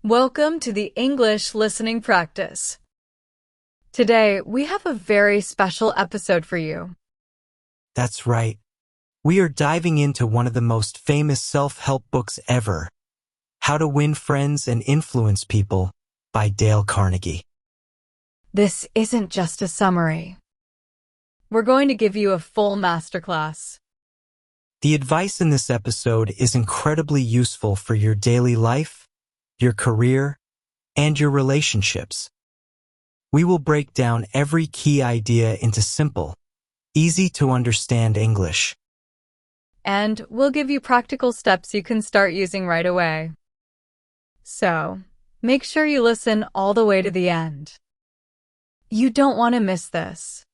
Welcome to the English listening practice. Today, we have a very special episode for you. That's right. We are diving into one of the most famous self-help books ever, How to Win Friends and Influence People by Dale Carnegie. This isn't just a summary. We're going to give you a full masterclass. The advice in this episode is incredibly useful for your daily life, your career, and your relationships. We will break down every key idea into simple, easy-to-understand English. And we'll give you practical steps you can start using right away. So, make sure you listen all the way to the end. You don't want to miss this.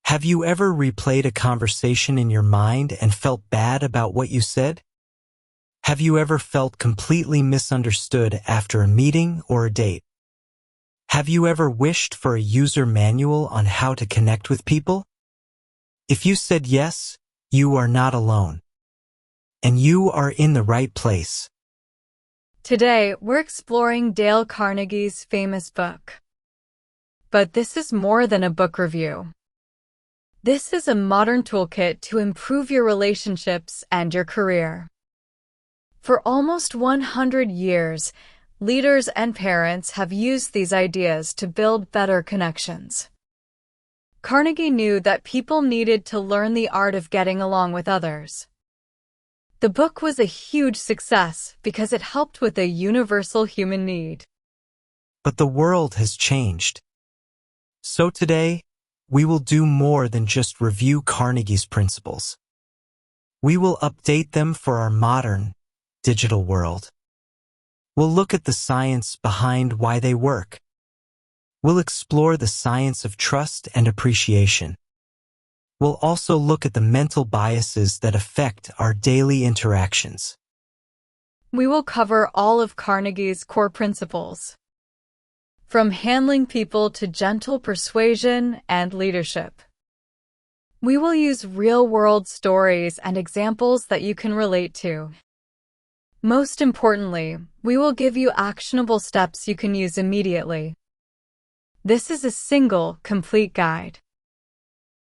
Have you ever replayed a conversation in your mind and felt bad about what you said? Have you ever felt completely misunderstood after a meeting or a date? Have you ever wished for a user manual on how to connect with people? If you said yes, you are not alone. And you are in the right place. Today, we're exploring Dale Carnegie's famous book. But this is more than a book review. This is a modern toolkit to improve your relationships and your career. For almost 100 years, leaders and parents have used these ideas to build better connections. Carnegie knew that people needed to learn the art of getting along with others. The book was a huge success because it helped with a universal human need. But the world has changed. So today, we will do more than just review Carnegie's principles. We will update them for our modern, digital world. We'll look at the science behind why they work. We'll explore the science of trust and appreciation. We'll also look at the mental biases that affect our daily interactions. We will cover all of Carnegie's core principles, from handling people to gentle persuasion and leadership. We will use real-world stories and examples that you can relate to. Most importantly, we will give you actionable steps you can use immediately. This is a single, complete guide.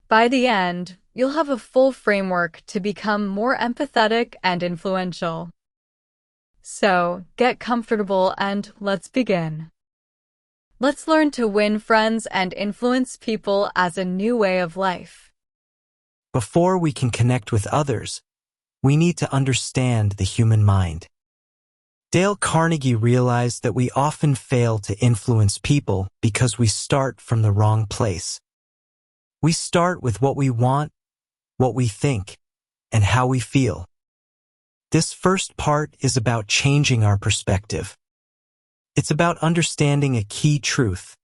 By the end, you'll have a full framework to become more empathetic and influential. So, get comfortable and let's begin. Let's learn to win friends and influence people as a new way of life. Before we can connect with others, we need to understand the human mind. Dale Carnegie realized that we often fail to influence people because we start from the wrong place. We start with what we want, what we think, and how we feel. This first part is about changing our perspective. It's about understanding a key truth.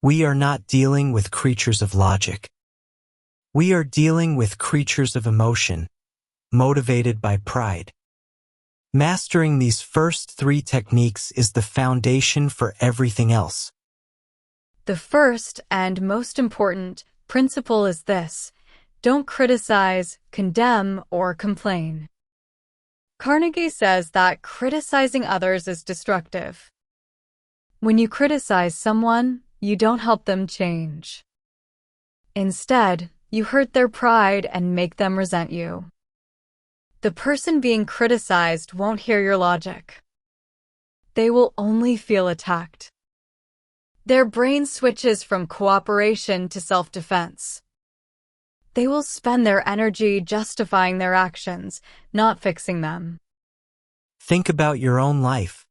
We are not dealing with creatures of logic. We are dealing with creatures of emotion, motivated by pride. Mastering these first 3 techniques is the foundation for everything else. The first and most important principle is this: don't criticize, condemn, or complain. Carnegie says that criticizing others is destructive. When you criticize someone, you don't help them change. Instead, you hurt their pride and make them resent you. The person being criticized won't hear your logic. They will only feel attacked. Their brain switches from cooperation to self-defense. They will spend their energy justifying their actions, not fixing them. Think about your own life.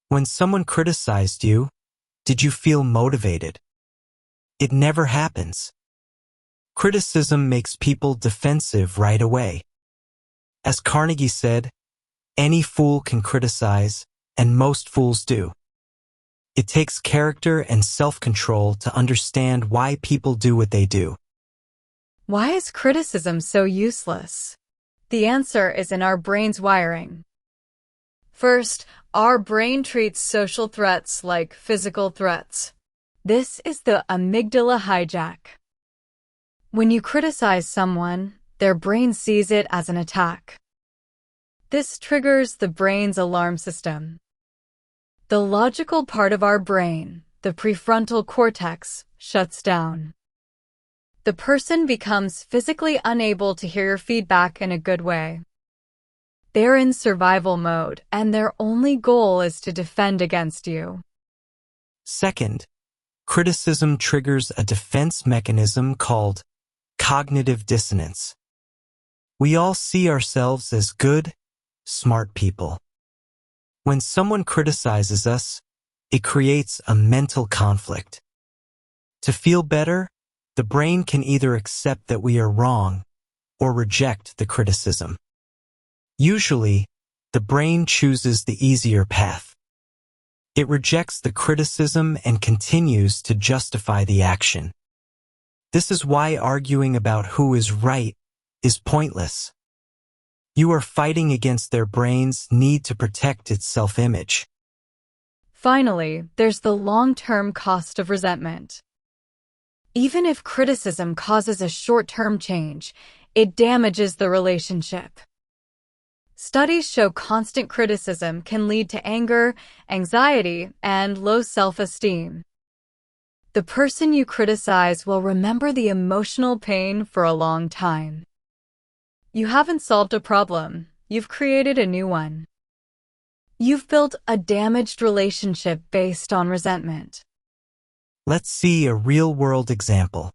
When someone criticized you, did you feel motivated? It never happens. Criticism makes people defensive right away. As Carnegie said, any fool can criticize, and most fools do. It takes character and self-control to understand why people do what they do. Why is criticism so useless? The answer is in our brain's wiring. First, our brain treats social threats like physical threats. This is the amygdala hijack. When you criticize someone, their brain sees it as an attack. This triggers the brain's alarm system. The logical part of our brain, the prefrontal cortex, shuts down. The person becomes physically unable to hear your feedback in a good way. They're in survival mode, and their only goal is to defend against you. Second, criticism triggers a defense mechanism called cognitive dissonance. We all see ourselves as good, smart people. When someone criticizes us, it creates a mental conflict. To feel better, the brain can either accept that we are wrong or reject the criticism. Usually, the brain chooses the easier path. It rejects the criticism and continues to justify the action. This is why arguing about who is right is pointless. You are fighting against their brain's need to protect its self-image. Finally, there's the long-term cost of resentment. Even if criticism causes a short-term change, it damages the relationship. Studies show constant criticism can lead to anger, anxiety, and low self-esteem. The person you criticize will remember the emotional pain for a long time. You haven't solved a problem, you've created a new one. You've built a damaged relationship based on resentment. Let's see a real-world example.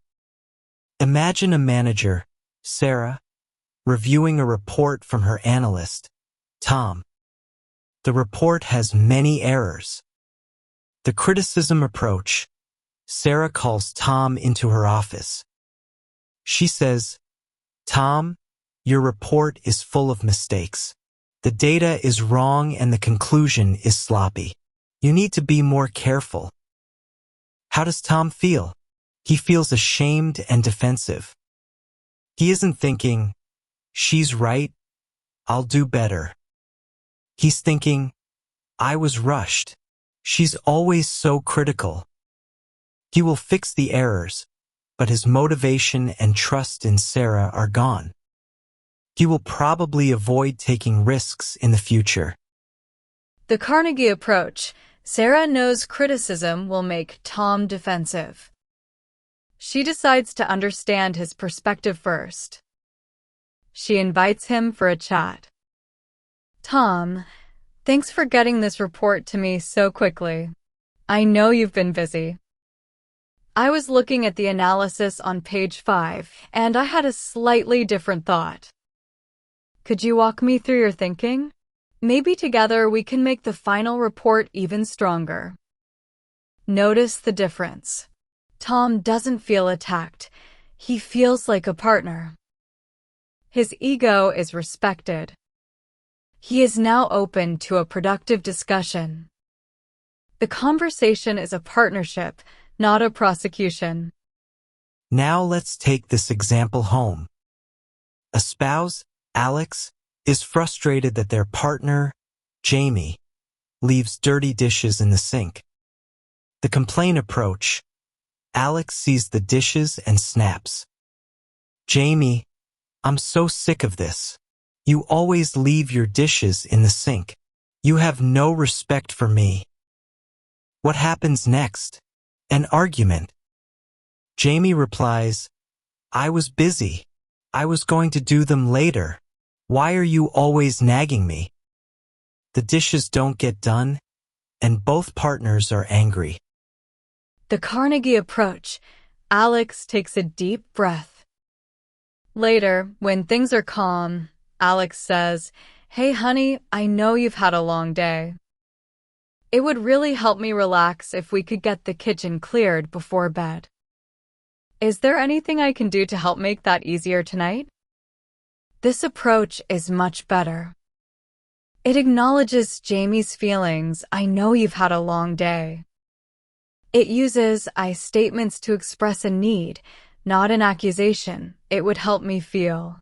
Imagine a manager, Sarah, reviewing a report from her analyst, Tom. The report has many errors. The criticism approach. Sarah calls Tom into her office. She says, "Tom, your report is full of mistakes. The data is wrong and the conclusion is sloppy. You need to be more careful." How does Tom feel? He feels ashamed and defensive. He isn't thinking, "She's right, I'll do better." He's thinking, "I was rushed. She's always so critical." He will fix the errors, but his motivation and trust in Sarah are gone. He will probably avoid taking risks in the future. The Carnegie approach. Sarah knows criticism will make Tom defensive. She decides to understand his perspective first. She invites him for a chat. "Tom, thanks for getting this report to me so quickly. I know you've been busy. I was looking at the analysis on page 5, and I had a slightly different thought. Could you walk me through your thinking? Maybe together we can make the final report even stronger." Notice the difference. Tom doesn't feel attacked. He feels like a partner. His ego is respected. He is now open to a productive discussion. The conversation is a partnership, not a prosecution. Now let's take this example home. A spouse, Alex, is frustrated that their partner, Jamie, leaves dirty dishes in the sink. The complaint approach. Alex sees the dishes and snaps. "Jamie, I'm so sick of this. You always leave your dishes in the sink. You have no respect for me." What happens next? An argument. Jamie replies, "I was busy. I was going to do them later. Why are you always nagging me?" The dishes don't get done, and both partners are angry. The Carnegie approach. Alex takes a deep breath. Later, when things are calm, Alex says, "Hey honey, I know you've had a long day. It would really help me relax if we could get the kitchen cleared before bed. Is there anything I can do to help make that easier tonight?" This approach is much better. It acknowledges Jamie's feelings. "I know you've had a long day." It uses I statements to express a need, not an accusation. "It would help me feel."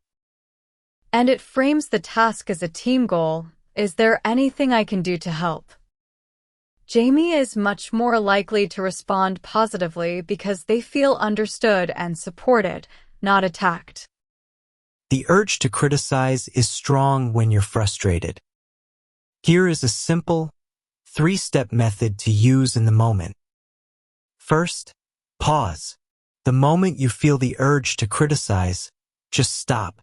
And it frames the task as a team goal. "Is there anything I can do to help?" Jamie is much more likely to respond positively because they feel understood and supported, not attacked. The urge to criticize is strong when you're frustrated. Here is a simple, 3-step method to use in the moment. First, pause. The moment you feel the urge to criticize, just stop.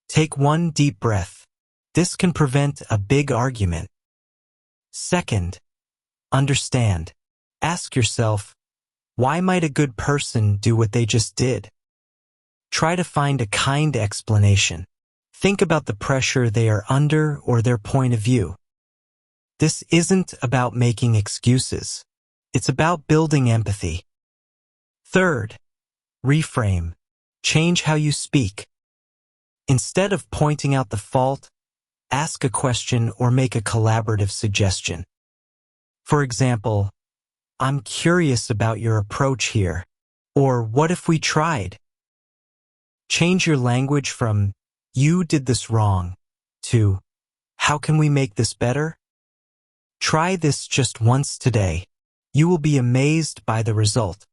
Take one deep breath. This can prevent a big argument. Second, understand. Ask yourself, why might a good person do what they just did? Try to find a kind explanation. Think about the pressure they are under or their point of view. This isn't about making excuses. It's about building empathy. Third, reframe. Change how you speak. Instead of pointing out the fault, ask a question or make a collaborative suggestion. For example, I'm curious about your approach here. Or what if we tried? Change your language from, you did this wrong, to, how can we make this better? Try this just once today. You will be amazed by the result.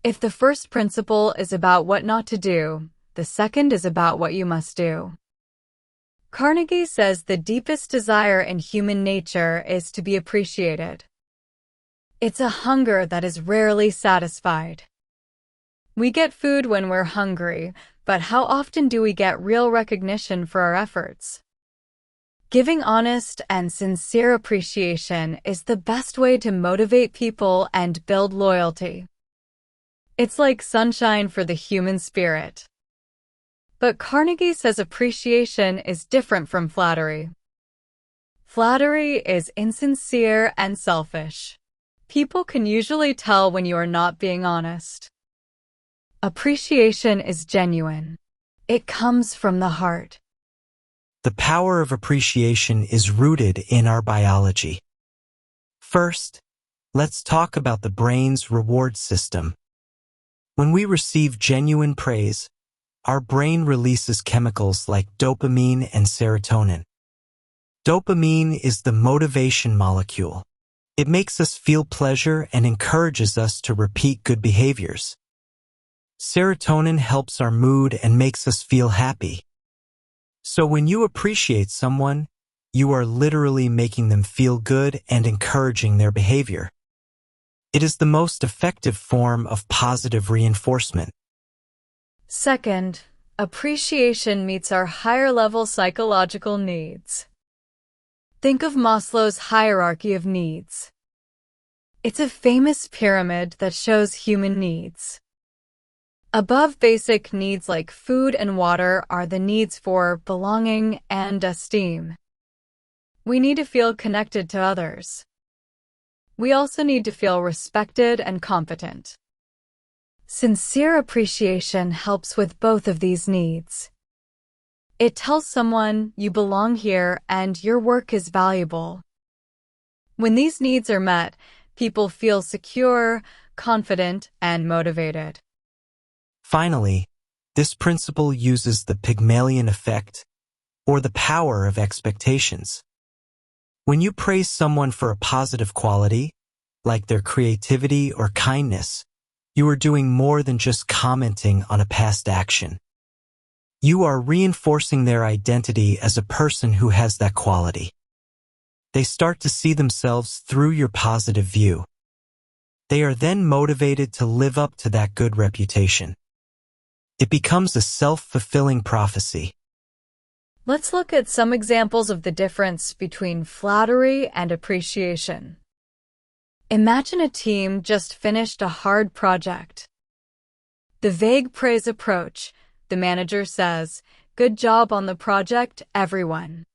If the first principle is about what not to do, the second is about what you must do. Carnegie says the deepest desire in human nature is to be appreciated. It's a hunger that is rarely satisfied. We get food when we're hungry, but how often do we get real recognition for our efforts? Giving honest and sincere appreciation is the best way to motivate people and build loyalty. It's like sunshine for the human spirit. But Carnegie says appreciation is different from flattery. Flattery is insincere and selfish. People can usually tell when you are not being honest. Appreciation is genuine. It comes from the heart. The power of appreciation is rooted in our biology. First, let's talk about the brain's reward system. When we receive genuine praise, our brain releases chemicals like dopamine and serotonin. Dopamine is the motivation molecule. It makes us feel pleasure and encourages us to repeat good behaviors. Serotonin helps our mood and makes us feel happy. So when you appreciate someone, you are literally making them feel good and encouraging their behavior. It is the most effective form of positive reinforcement. Second, appreciation meets our higher-level psychological needs. Think of Maslow's hierarchy of needs. It's a famous pyramid that shows human needs. Above basic needs like food and water are the needs for belonging and esteem. We need to feel connected to others. We also need to feel respected and competent. Sincere appreciation helps with both of these needs. It tells someone you belong here and your work is valuable. When these needs are met, people feel secure, confident, and motivated. Finally, this principle uses the Pygmalion effect, or the power of expectations. When you praise someone for a positive quality, like their creativity or kindness, you are doing more than just commenting on a past action. You are reinforcing their identity as a person who has that quality. They start to see themselves through your positive view. They are then motivated to live up to that good reputation. It becomes a self-fulfilling prophecy. Let's look at some examples of the difference between flattery and appreciation. Imagine a team just finished a hard project. The vague praise approach. The manager says, "Good job on the project, everyone."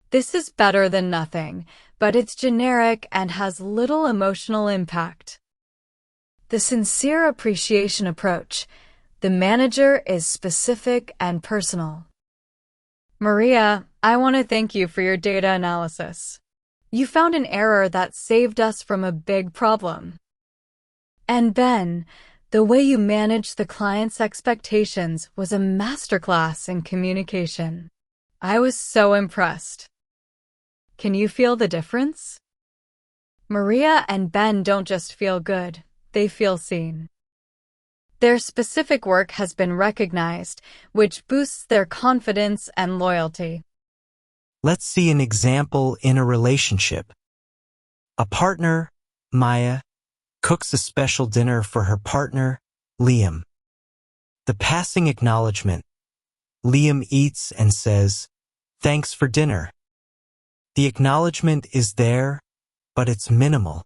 This is better than nothing, but it's generic and has little emotional impact. The sincere appreciation approach. The manager is specific and personal. "Maria, I want to thank you for your data analysis. You found an error that saved us from a big problem." And Ben, the way you managed the client's expectations was a masterclass in communication. I was so impressed. Can you feel the difference? Maria and Ben don't just feel good, they feel seen. Their specific work has been recognized, which boosts their confidence and loyalty. Let's see an example in a relationship. A partner, Maya, cooks a special dinner for her partner, Liam. The passing acknowledgement. Liam eats and says, "Thanks for dinner." The acknowledgement is there, but it's minimal.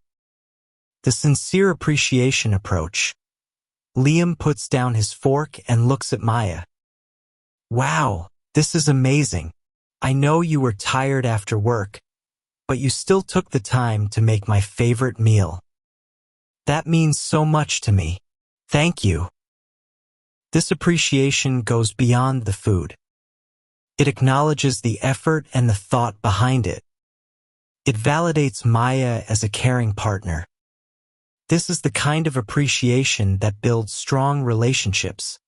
The sincere appreciation approach. Liam puts down his fork and looks at Maya. "Wow, this is amazing. I know you were tired after work, but you still took the time to make my favorite meal. That means so much to me. Thank you." This appreciation goes beyond the food. It acknowledges the effort and the thought behind it. It validates Maya as a caring partner. This is the kind of appreciation that builds strong relationships.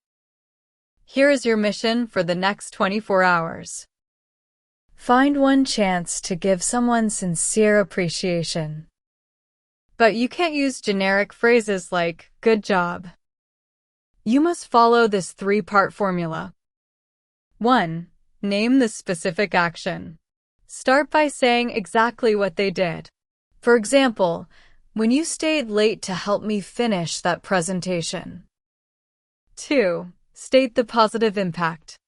Here is your mission for the next 24 hours. Find one chance to give someone sincere appreciation. But you can't use generic phrases like, "Good job." You must follow this three-part formula. 1. Name the specific action. Start by saying exactly what they did. For example, when you stayed late to help me finish that presentation. 2. State the positive impact.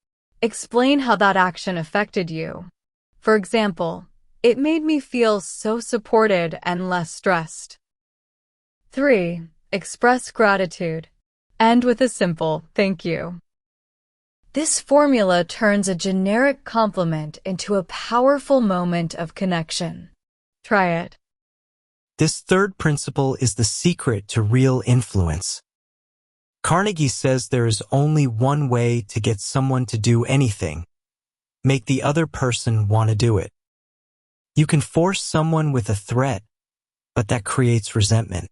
Explain how that action affected you. For example, it made me feel so supported and less stressed. 3. Express gratitude. End with a simple thank you. This formula turns a generic compliment into a powerful moment of connection. Try it. This third principle is the secret to real influence. Carnegie says there is only one way to get someone to do anything. Make the other person want to do it. You can force someone with a threat, but that creates resentment.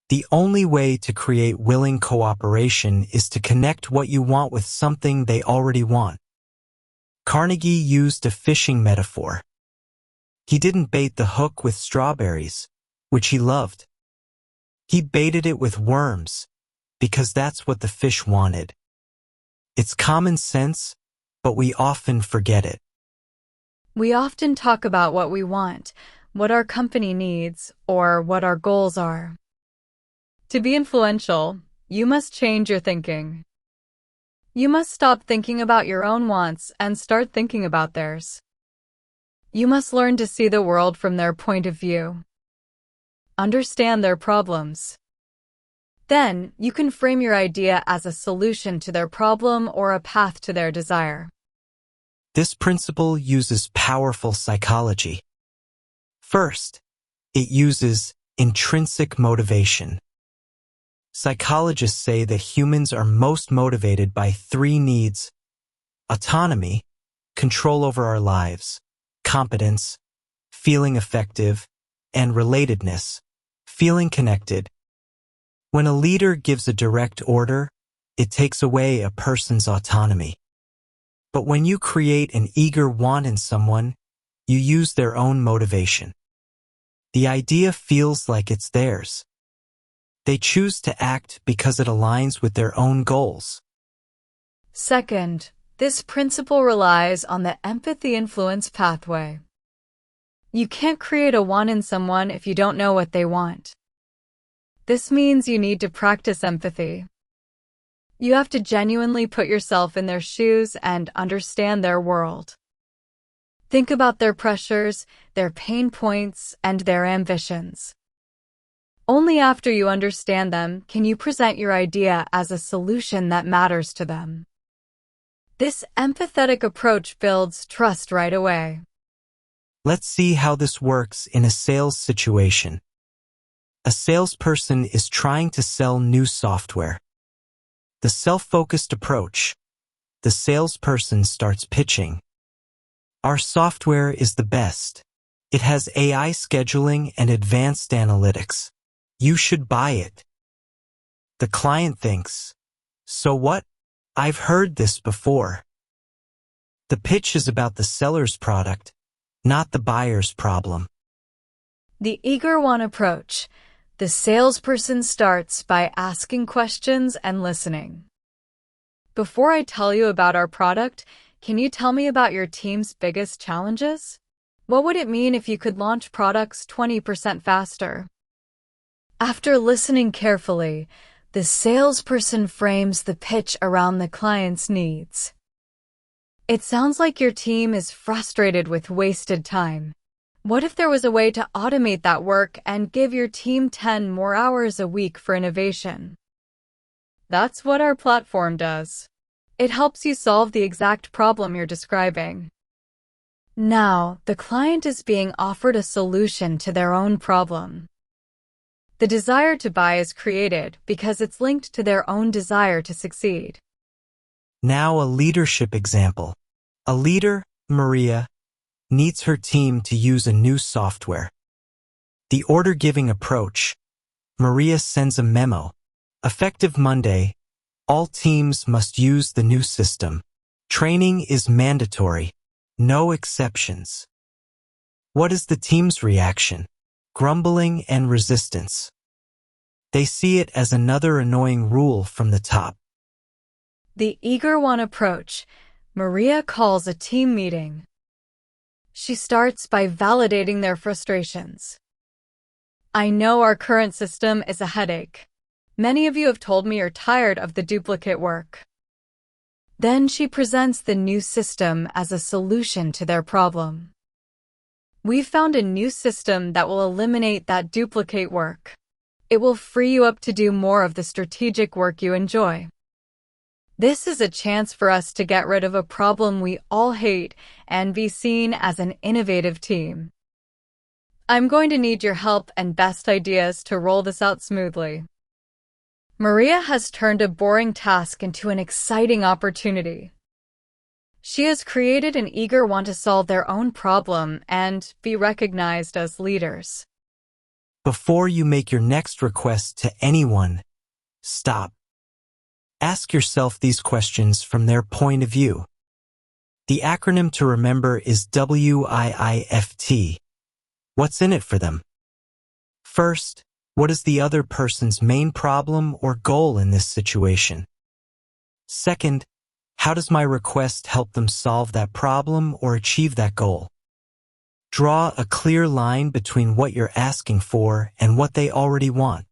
The only way to create willing cooperation is to connect what you want with something they already want. Carnegie used a fishing metaphor. He didn't bait the hook with strawberries, which he loved. He baited it with worms, because that's what the fish wanted. It's common sense, but we often forget it. We often talk about what we want, what our company needs, or what our goals are. To be influential, you must change your thinking. You must stop thinking about your own wants and start thinking about theirs. You must learn to see the world from their point of view. Understand their problems. Then, you can frame your idea as a solution to their problem or a path to their desire. This principle uses powerful psychology. First, it uses intrinsic motivation. Psychologists say that humans are most motivated by three needs: autonomy, control over our lives; competence, feeling effective; and relatedness, feeling connected. When a leader gives a direct order, it takes away a person's autonomy. But when you create an eager want in someone, you use their own motivation. The idea feels like it's theirs. They choose to act because it aligns with their own goals. Second, this principle relies on the empathy influence pathway. You can't create a want in someone if you don't know what they want. This means you need to practice empathy. You have to genuinely put yourself in their shoes and understand their world. Think about their pressures, their pain points, and their ambitions. Only after you understand them can you present your idea as a solution that matters to them. This empathetic approach builds trust right away. Let's see how this works in a sales situation. A salesperson is trying to sell new software. The self-focused approach. The salesperson starts pitching. Our software is the best. It has AI scheduling and advanced analytics. You should buy it. The client thinks, so what? I've heard this before. The pitch is about the seller's product, not the buyer's problem. The eager want approach. The salesperson starts by asking questions and listening. Before I tell you about our product, can you tell me about your team's biggest challenges? What would it mean if you could launch products 20% faster? After listening carefully, the salesperson frames the pitch around the client's needs. It sounds like your team is frustrated with wasted time. What if there was a way to automate that work and give your team 10 more hours a week for innovation? That's what our platform does. It helps you solve the exact problem you're describing. Now, the client is being offered a solution to their own problem. The desire to buy is created because it's linked to their own desire to succeed. Now a leadership example. A leader, Maria, needs her team to use a new software. The order-giving approach. Maria sends a memo. Effective Monday, all teams must use the new system. Training is mandatory. No exceptions. What is the team's reaction? Grumbling and resistance. They see it as another annoying rule from the top. The eager one approach. Maria calls a team meeting. She starts by validating their frustrations. I know our current system is a headache. Many of you have told me you're tired of the duplicate work. Then she presents the new system as a solution to their problem. We've found a new system that will eliminate that duplicate work. It will free you up to do more of the strategic work you enjoy. This is a chance for us to get rid of a problem we all hate and be seen as an innovative team. I'm going to need your help and best ideas to roll this out smoothly. Maria has turned a boring task into an exciting opportunity. She has created an eager want to solve their own problem and be recognized as leaders. Before you make your next request to anyone, stop. Ask yourself these questions from their point of view. The acronym to remember is WIIFT. What's in it for them? First, what is the other person's main problem or goal in this situation? Second, how does my request help them solve that problem or achieve that goal? Draw a clear line between what you're asking for and what they already want.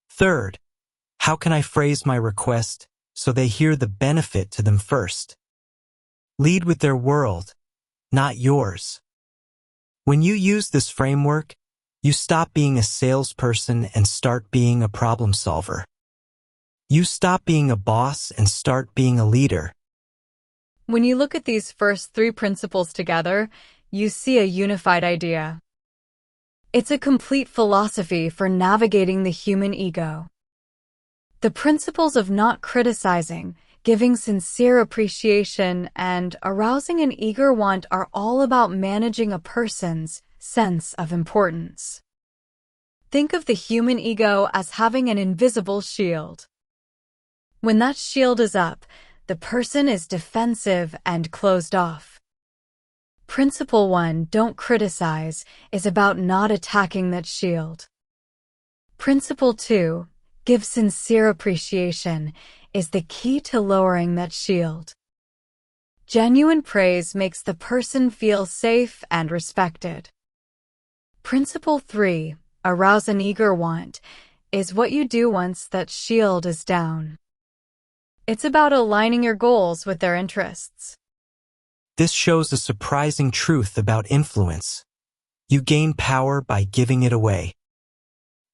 Third, how can I phrase my request so they hear the benefit to them first? Lead with their world, not yours. When you use this framework, you stop being a salesperson and start being a problem solver. You stop being a boss and start being a leader. When you look at these first three principles together, you see a unified idea. It's a complete philosophy for navigating the human ego. The principles of not criticizing, giving sincere appreciation, and arousing an eager want are all about managing a person's sense of importance. Think of the human ego as having an invisible shield. When that shield is up, the person is defensive and closed off. Principle 1, don't criticize, is about not attacking that shield. Principle 2, give sincere appreciation, is the key to lowering that shield. Genuine praise makes the person feel safe and respected. Principle 3, arouse an eager want, is what you do once that shield is down. It's about aligning your goals with their interests. This shows a surprising truth about influence. You gain power by giving it away.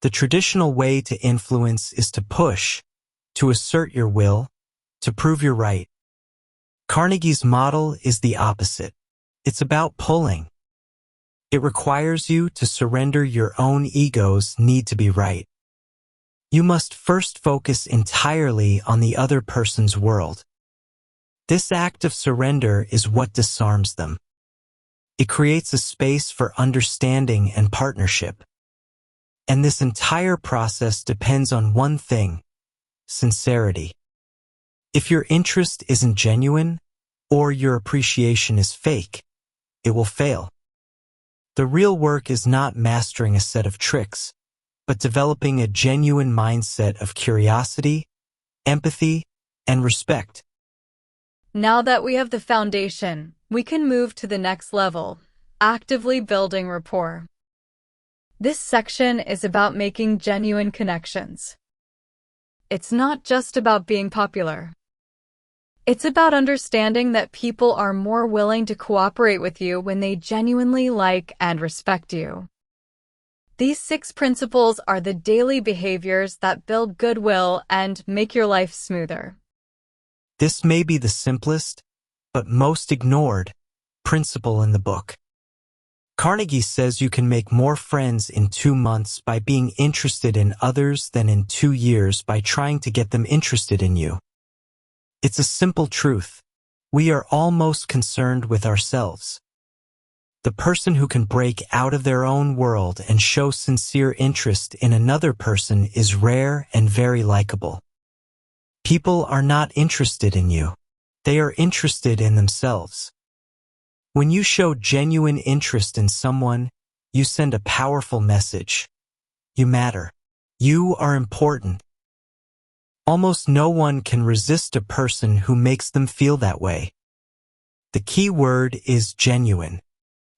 The traditional way to influence is to push, to assert your will, to prove you're right. Carnegie's model is the opposite. It's about pulling. It requires you to surrender your own ego's need to be right. You must first focus entirely on the other person's world. This act of surrender is what disarms them. It creates a space for understanding and partnership. And this entire process depends on one thing: sincerity. If your interest isn't genuine, or your appreciation is fake, it will fail. The real work is not mastering a set of tricks, but developing a genuine mindset of curiosity, empathy, and respect. Now that we have the foundation, we can move to the next level, actively building rapport. This section is about making genuine connections. It's not just about being popular. It's about understanding that people are more willing to cooperate with you when they genuinely like and respect you. These 6 principles are the daily behaviors that build goodwill and make your life smoother. This may be the simplest, but most ignored, principle in the book. Carnegie says you can make more friends in 2 months by being interested in others than in 2 years by trying to get them interested in you. It's a simple truth. We are all most concerned with ourselves. The person who can break out of their own world and show sincere interest in another person is rare and very likable. People are not interested in you. They are interested in themselves. When you show genuine interest in someone, you send a powerful message. You matter. You are important. Almost no one can resist a person who makes them feel that way. The key word is genuine.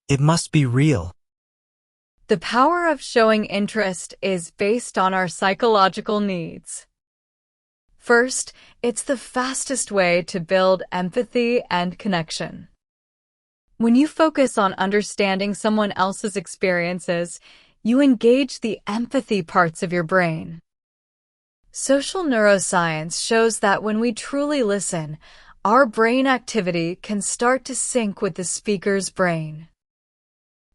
It must be real. The power of showing interest is based on our psychological needs. First, it's the fastest way to build empathy and connection. When you focus on understanding someone else's experiences, you engage the empathy parts of your brain. Social neuroscience shows that when we truly listen, our brain activity can start to sync with the speaker's brain.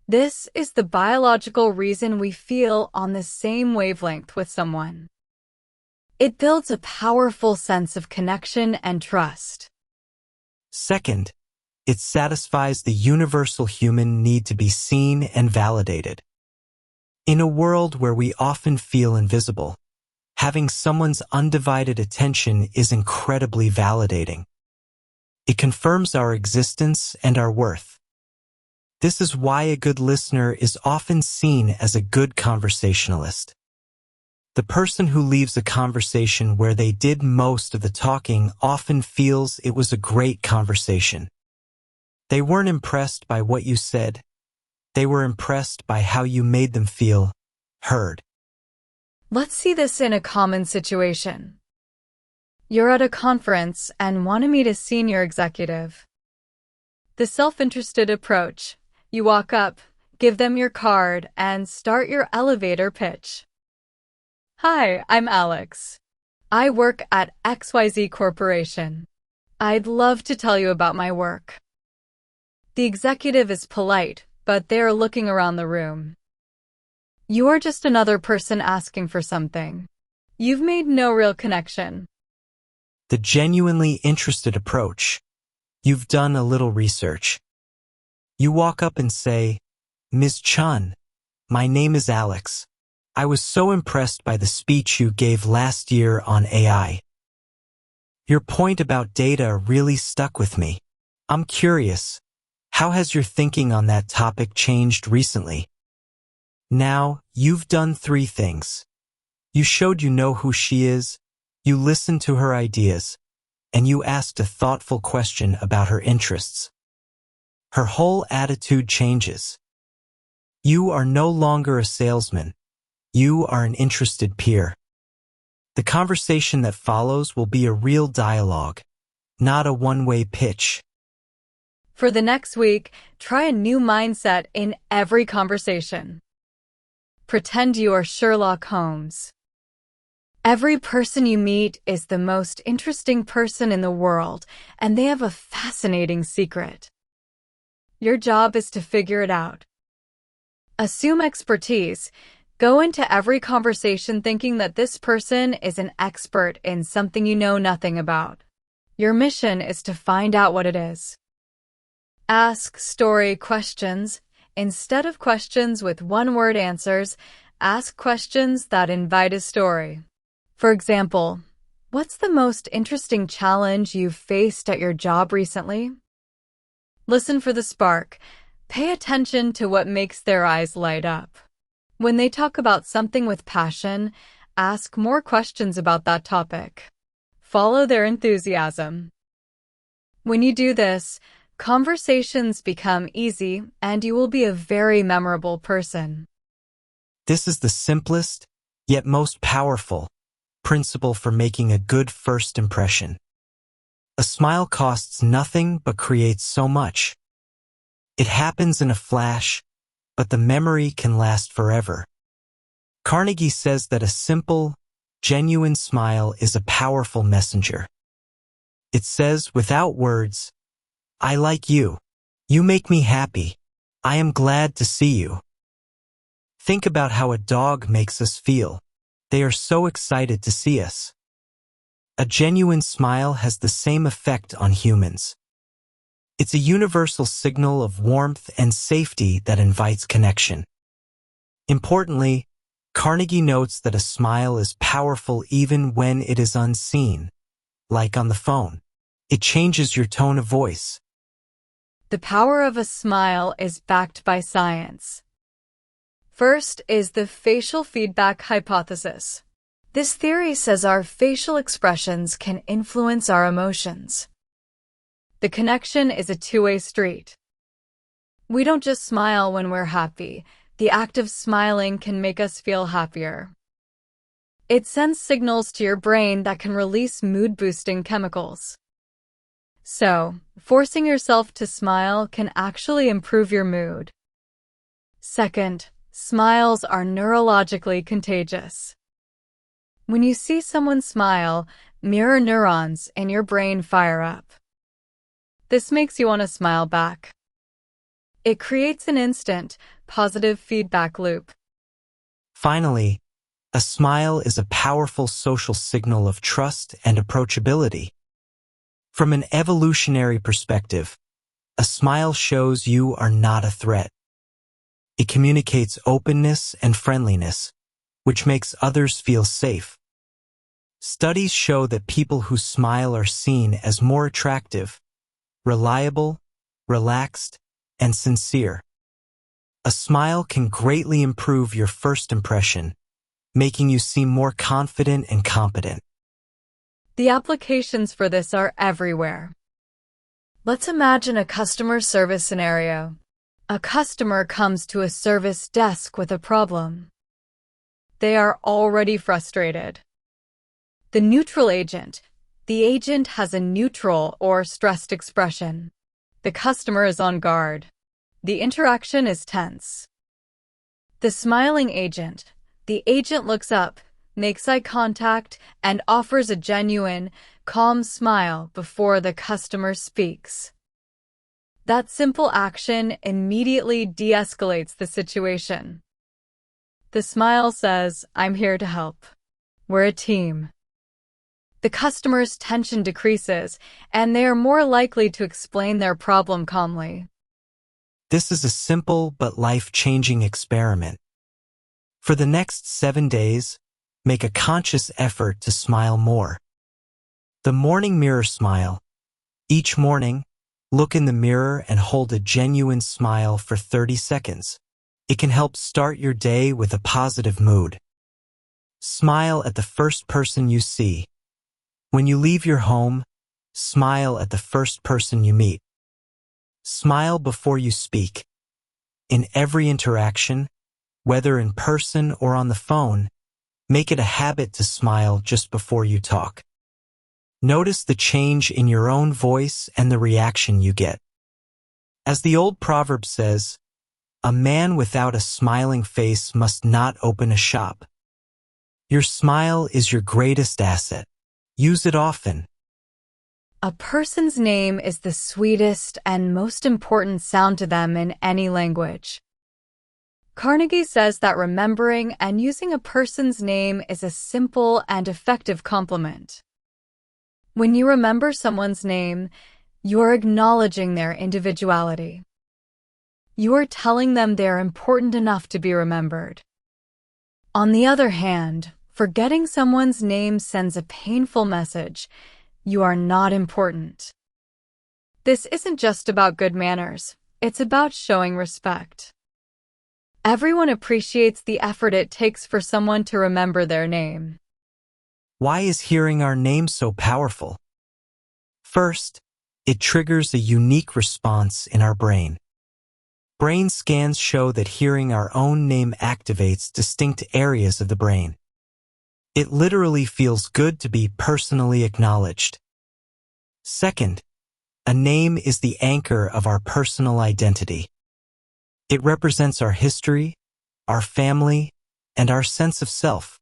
This is the biological reason we feel on the same wavelength with someone. It builds a powerful sense of connection and trust. Second, it satisfies the universal human need to be seen and validated. In a world where we often feel invisible, having someone's undivided attention is incredibly validating. It confirms our existence and our worth. This is why a good listener is often seen as a good conversationalist. The person who leaves a conversation where they did most of the talking often feels it was a great conversation. They weren't impressed by what you said. They were impressed by how you made them feel heard. Let's see this in a common situation. You're at a conference and want to meet a senior executive. The self-interested approach. You walk up, give them your card, and start your elevator pitch. Hi, I'm Alex. I work at XYZ Corporation. I'd love to tell you about my work. The executive is polite, but they're looking around the room. You are just another person asking for something. You've made no real connection. The genuinely interested approach. You've done a little research. You walk up and say, Ms. Chun, my name is Alex. I was so impressed by the speech you gave last year on AI. Your point about data really stuck with me. I'm curious, how has your thinking on that topic changed recently? Now, you've done 3 things. You showed you know who she is, you listened to her ideas, and you asked a thoughtful question about her interests. Her whole attitude changes. You are no longer a salesman. You are an interested peer. The conversation that follows will be a real dialogue, not a one-way pitch. For the next week, try a new mindset in every conversation. Pretend you are Sherlock Holmes. Every person you meet is the most interesting person in the world, and they have a fascinating secret. Your job is to figure it out. Assume expertise. Go into every conversation thinking that this person is an expert in something you know nothing about. Your mission is to find out what it is. Ask story questions. Instead of questions with one-word answers, ask questions that invite a story. For example, what's the most interesting challenge you've faced at your job recently? Listen for the spark. Pay attention to what makes their eyes light up. When they talk about something with passion, ask more questions about that topic. Follow their enthusiasm. When you do this, conversations become easy and you will be a very memorable person. This is the simplest, yet most powerful, principle for making a good first impression. A smile costs nothing but creates so much. It happens in a flash, but the memory can last forever. Carnegie says that a simple, genuine smile is a powerful messenger. It says without words, "I like you. You make me happy. I am glad to see you." Think about how a dog makes us feel. They are so excited to see us. A genuine smile has the same effect on humans. It's a universal signal of warmth and safety that invites connection. Importantly, Carnegie notes that a smile is powerful even when it is unseen, like on the phone. It changes your tone of voice. The power of a smile is backed by science. First is the facial feedback hypothesis. This theory says our facial expressions can influence our emotions. The connection is a two-way street. We don't just smile when we're happy. The act of smiling can make us feel happier. It sends signals to your brain that can release mood-boosting chemicals. So, forcing yourself to smile can actually improve your mood. Second, smiles are neurologically contagious. When you see someone smile, mirror neurons in your brain fire up. This makes you want to smile back. It creates an instant, positive feedback loop. Finally, a smile is a powerful social signal of trust and approachability. From an evolutionary perspective, a smile shows you are not a threat. It communicates openness and friendliness, which makes others feel safe. Studies show that people who smile are seen as more attractive, reliable, relaxed, and sincere. A smile can greatly improve your first impression, making you seem more confident and competent. The applications for this are everywhere. Let's imagine a customer service scenario. A customer comes to a service desk with a problem. They are already frustrated. The neutral agent. The agent has a neutral or stressed expression. The customer is on guard. The interaction is tense. The smiling agent. The agent looks up, makes eye contact, and offers a genuine, calm smile before the customer speaks. That simple action immediately de-escalates the situation. The smile says, "I'm here to help. We're a team." The customer's tension decreases, and they are more likely to explain their problem calmly. This is a simple but life-changing experiment. For the next 7 days, make a conscious effort to smile more. The morning mirror smile. Each morning, look in the mirror and hold a genuine smile for 30 seconds. It can help start your day with a positive mood. Smile at the first person you see. When you leave your home, smile at the first person you meet. Smile before you speak. In every interaction, whether in person or on the phone, make it a habit to smile just before you talk. Notice the change in your own voice and the reaction you get. As the old proverb says, "A man without a smiling face must not open a shop." Your smile is your greatest asset. Use it often. A person's name is the sweetest and most important sound to them in any language. Carnegie says that remembering and using a person's name is a simple and effective compliment. When you remember someone's name, you are acknowledging their individuality. You are telling them they're important enough to be remembered. On the other hand, forgetting someone's name sends a painful message. You are not important. This isn't just about good manners. It's about showing respect. Everyone appreciates the effort it takes for someone to remember their name. Why is hearing our name so powerful? First, it triggers a unique response in our brain. Brain scans show that hearing our own name activates distinct areas of the brain. It literally feels good to be personally acknowledged. Second, a name is the anchor of our personal identity. It represents our history, our family, and our sense of self.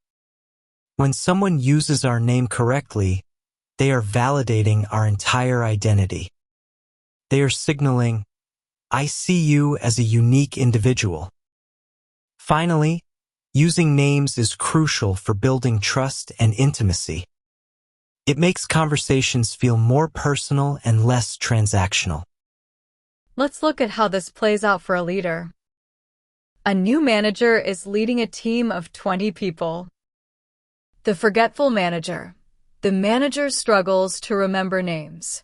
When someone uses our name correctly, they are validating our entire identity. They are signaling, I see you as a unique individual. Finally, using names is crucial for building trust and intimacy. It makes conversations feel more personal and less transactional. Let's look at how this plays out for a leader. A new manager is leading a team of 20 people. The forgetful manager. The manager struggles to remember names.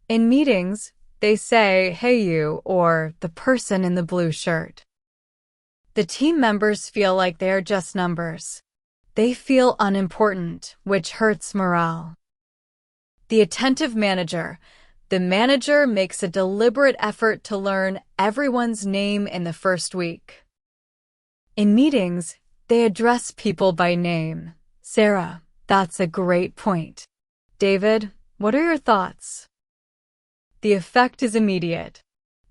In meetings, they say, "Hey you," or "the person in the blue shirt." The team members feel like they are just numbers. They feel unimportant, which hurts morale. The attentive manager. The manager makes a deliberate effort to learn everyone's name in the first week. In meetings, they address people by name. Sarah, that's a great point. David, what are your thoughts? The effect is immediate.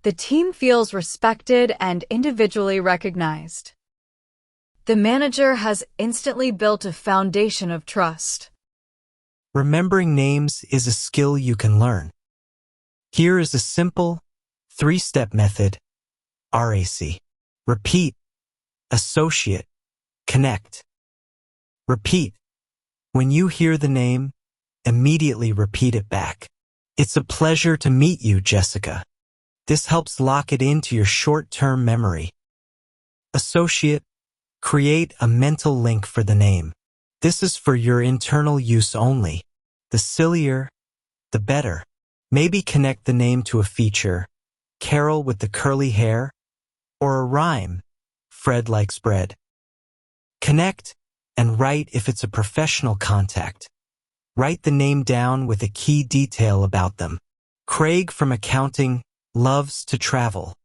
The team feels respected and individually recognized. The manager has instantly built a foundation of trust. Remembering names is a skill you can learn. Here is a simple, 3-step method, RAC. Repeat, associate, connect. Repeat. When you hear the name, immediately repeat it back. It's a pleasure to meet you, Jessica. This helps lock it into your short-term memory. Associate. Create a mental link for the name. This is for your internal use only. The sillier, the better. Maybe connect the name to a feature, Carol with the curly hair, or a rhyme, Fred likes bread. Connect and write if it's a professional contact. Write the name down with a key detail about them. Craig from accounting loves to travel.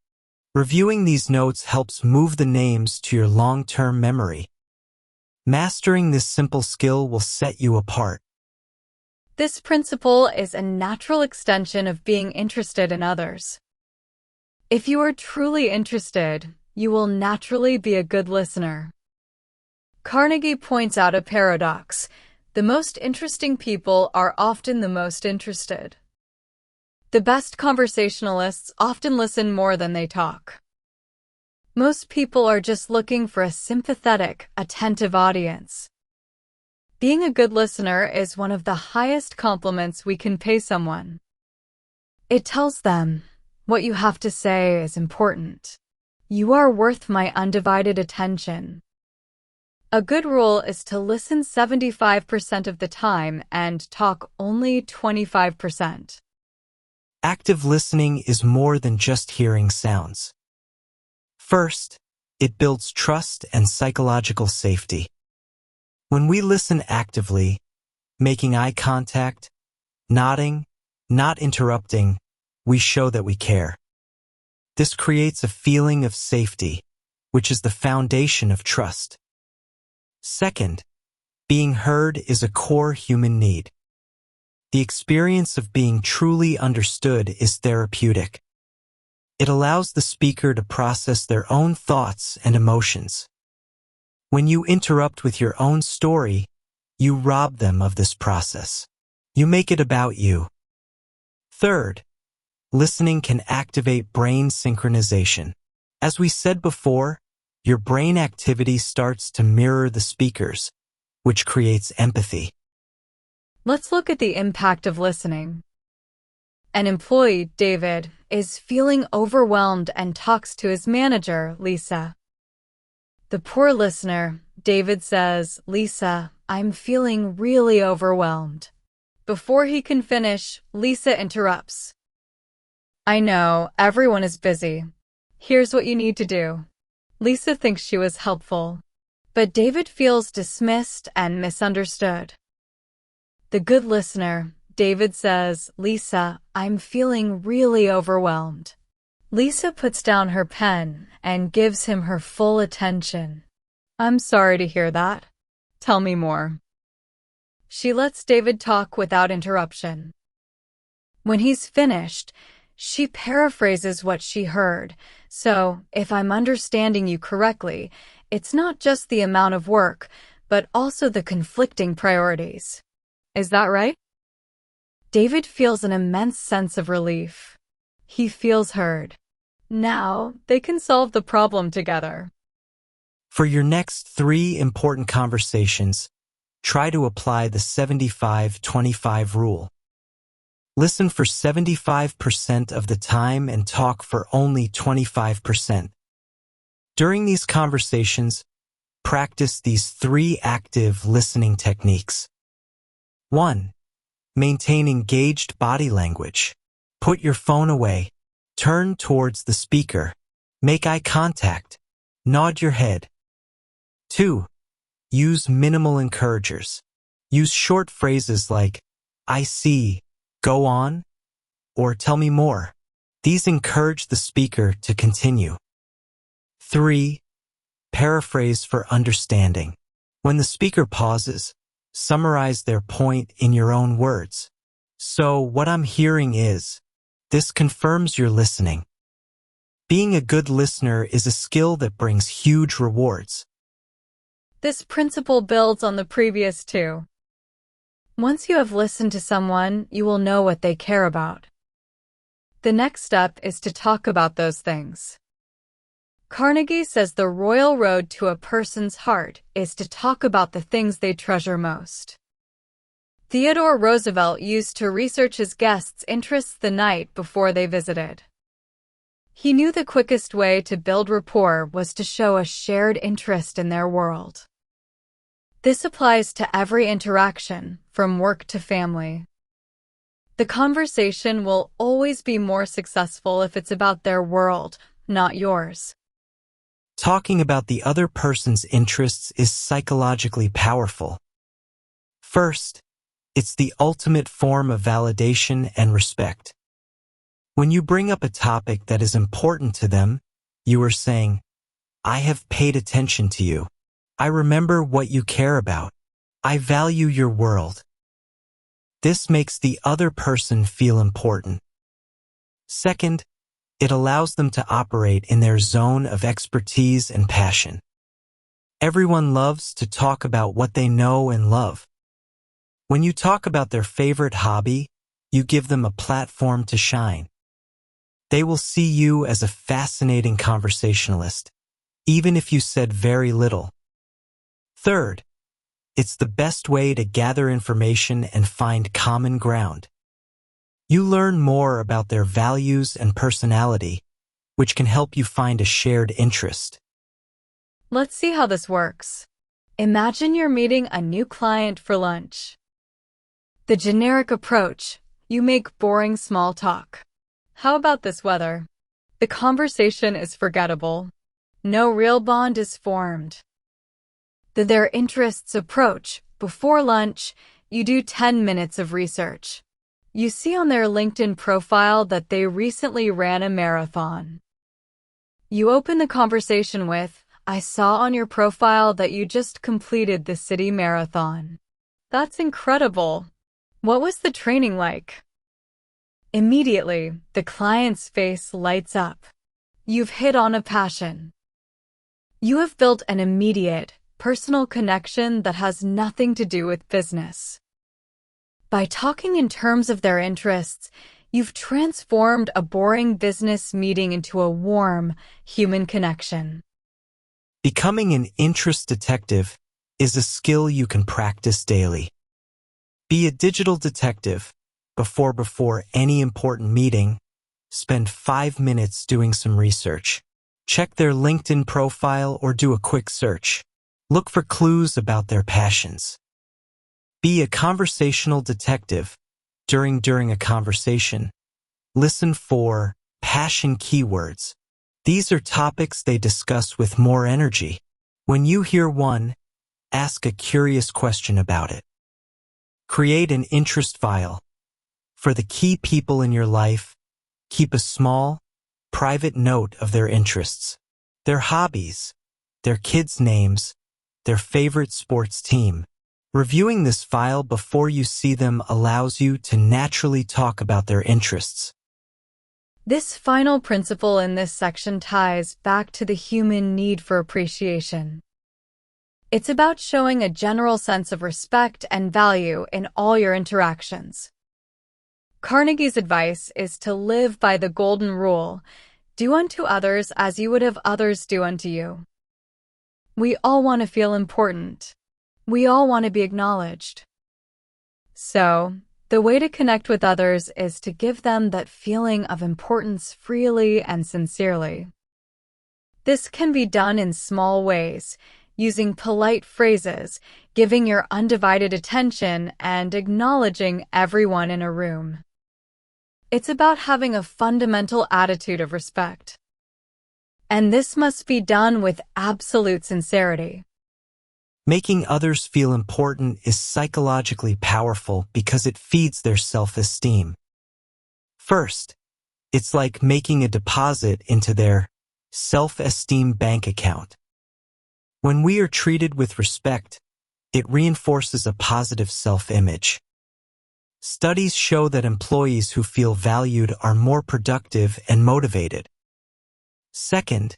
Reviewing these notes helps move the names to your long-term memory. Mastering this simple skill will set you apart. This principle is a natural extension of being interested in others. If you are truly interested, you will naturally be a good listener. Carnegie points out a paradox. The most interesting people are often the most interested. The best conversationalists often listen more than they talk. Most people are just looking for a sympathetic, attentive audience. Being a good listener is one of the highest compliments we can pay someone. It tells them, what you have to say is important. You are worth my undivided attention. A good rule is to listen 75% of the time and talk only 25%. Active listening is more than just hearing sounds. First, it builds trust and psychological safety. When we listen actively, making eye contact, nodding, not interrupting, we show that we care. This creates a feeling of safety, which is the foundation of trust. Second, being heard is a core human need. The experience of being truly understood is therapeutic. It allows the speaker to process their own thoughts and emotions. When you interrupt with your own story, you rob them of this process. You make it about you. Third, listening can activate brain synchronization. As we said before, your brain activity starts to mirror the speaker's, which creates empathy. Let's look at the impact of listening. An employee, David, is feeling overwhelmed and talks to his manager, Lisa. The poor listener, David says, "Lisa, I'm feeling really overwhelmed." Before he can finish, Lisa interrupts. "I know, everyone is busy. Here's what you need to do." Lisa thinks she was helpful, but David feels dismissed and misunderstood. The good listener, David says, "Lisa, I'm feeling really overwhelmed." Lisa puts down her pen and gives him her full attention. "I'm sorry to hear that. Tell me more." She lets David talk without interruption. When he's finished, she paraphrases what she heard. "So, if I'm understanding you correctly, it's not just the amount of work, but also the conflicting priorities. Is that right?" David feels an immense sense of relief. He feels heard. Now, they can solve the problem together. For your next 3 important conversations, try to apply the 75-25 rule. Listen for 75% of the time and talk for only 25%. During these conversations, practice these 3 active listening techniques. 1. Maintain engaged body language. Put your phone away. Turn towards the speaker. Make eye contact. Nod your head. 2. Use minimal encouragers. Use short phrases like, "I see," "Go on," or "Tell me more." These encourage the speaker to continue. 3. Paraphrase for understanding. When the speaker pauses, summarize their point in your own words. "So, what I'm hearing is," this confirms you're listening. Being a good listener is a skill that brings huge rewards. This principle builds on the previous 2. Once you have listened to someone, you will know what they care about. The next step is to talk about those things. Carnegie says the royal road to a person's heart is to talk about the things they treasure most. Theodore Roosevelt used to research his guests' interests the night before they visited. He knew the quickest way to build rapport was to show a shared interest in their world. This applies to every interaction, from work to family. The conversation will always be more successful if it's about their world, not yours. Talking about the other person's interests is psychologically powerful. First, it's the ultimate form of validation and respect. When you bring up a topic that is important to them, you are saying, "I have paid attention to you. I remember what you care about. I value your world." This makes the other person feel important. Second, it allows them to operate in their zone of expertise and passion. Everyone loves to talk about what they know and love. When you talk about their favorite hobby, you give them a platform to shine. They will see you as a fascinating conversationalist, even if you said very little. Third, it's the best way to gather information and find common ground. You learn more about their values and personality, which can help you find a shared interest. Let's see how this works. Imagine you're meeting a new client for lunch. The generic approach: you make boring small talk. "How about this weather?" The conversation is forgettable. No real bond is formed. Their interests approach: before lunch, you do 10 minutes of research. You see on their LinkedIn profile that they recently ran a marathon. You open the conversation with, "I saw on your profile that you just completed the city marathon. That's incredible. What was the training like?" Immediately, the client's face lights up. You've hit on a passion. You have built an immediate, personal connection that has nothing to do with business. By talking in terms of their interests, you've transformed a boring business meeting into a warm, human connection. Becoming an interest detective is a skill you can practice daily. Be a digital detective. Before any important meeting, spend 5 minutes doing some research. Check their LinkedIn profile or do a quick search. Look for clues about their passions. Be a conversational detective. During a conversation, listen for passion keywords. These are topics they discuss with more energy. When you hear one, ask a curious question about it. Create an interest file. For the key people in your life, keep a small, private note of their interests, their hobbies, their kids' names, their favorite sports team. Reviewing this file before you see them allows you to naturally talk about their interests. This final principle in this section ties back to the human need for appreciation. It's about showing a general sense of respect and value in all your interactions. Carnegie's advice is to live by the golden rule, do unto others as you would have others do unto you. We all want to feel important. We all want to be acknowledged. So, the way to connect with others is to give them that feeling of importance freely and sincerely. This can be done in small ways, using polite phrases, giving your undivided attention, and acknowledging everyone in a room. It's about having a fundamental attitude of respect. And this must be done with absolute sincerity. Making others feel important is psychologically powerful because it feeds their self-esteem. First, it's like making a deposit into their self-esteem bank account. When we are treated with respect, it reinforces a positive self-image. Studies show that employees who feel valued are more productive and motivated. Second,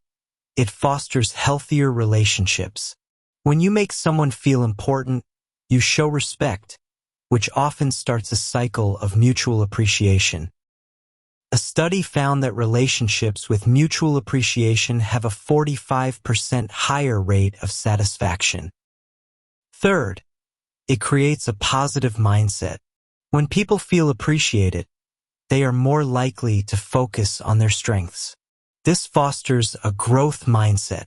it fosters healthier relationships. When you make someone feel important, you show respect, which often starts a cycle of mutual appreciation. A study found that relationships with mutual appreciation have a 45% higher rate of satisfaction. Third, it creates a positive mindset. When people feel appreciated, they are more likely to focus on their strengths. This fosters a growth mindset.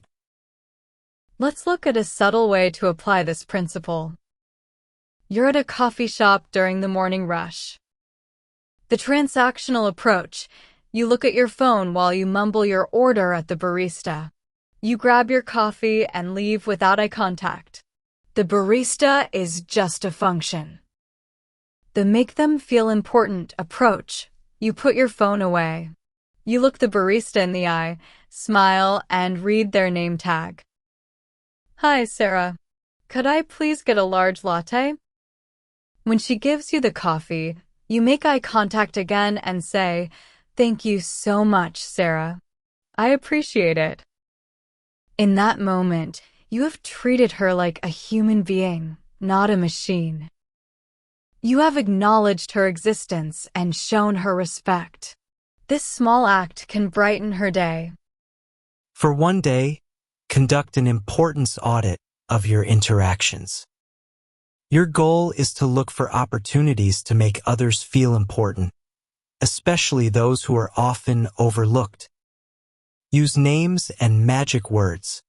Let's look at a subtle way to apply this principle. You're at a coffee shop during the morning rush. The transactional approach: you look at your phone while you mumble your order at the barista. You grab your coffee and leave without eye contact. The barista is just a function. The make them feel important approach: you put your phone away. You look the barista in the eye, smile, and read their name tag. Hi, Sarah. Could I please get a large latte? When she gives you the coffee, you make eye contact again and say, "Thank you so much, Sarah. I appreciate it." In that moment, you have treated her like a human being, not a machine. You have acknowledged her existence and shown her respect. This small act can brighten her day. For one day, conduct an importance audit of your interactions. Your goal is to look for opportunities to make others feel important, especially those who are often overlooked. Use names and magic words.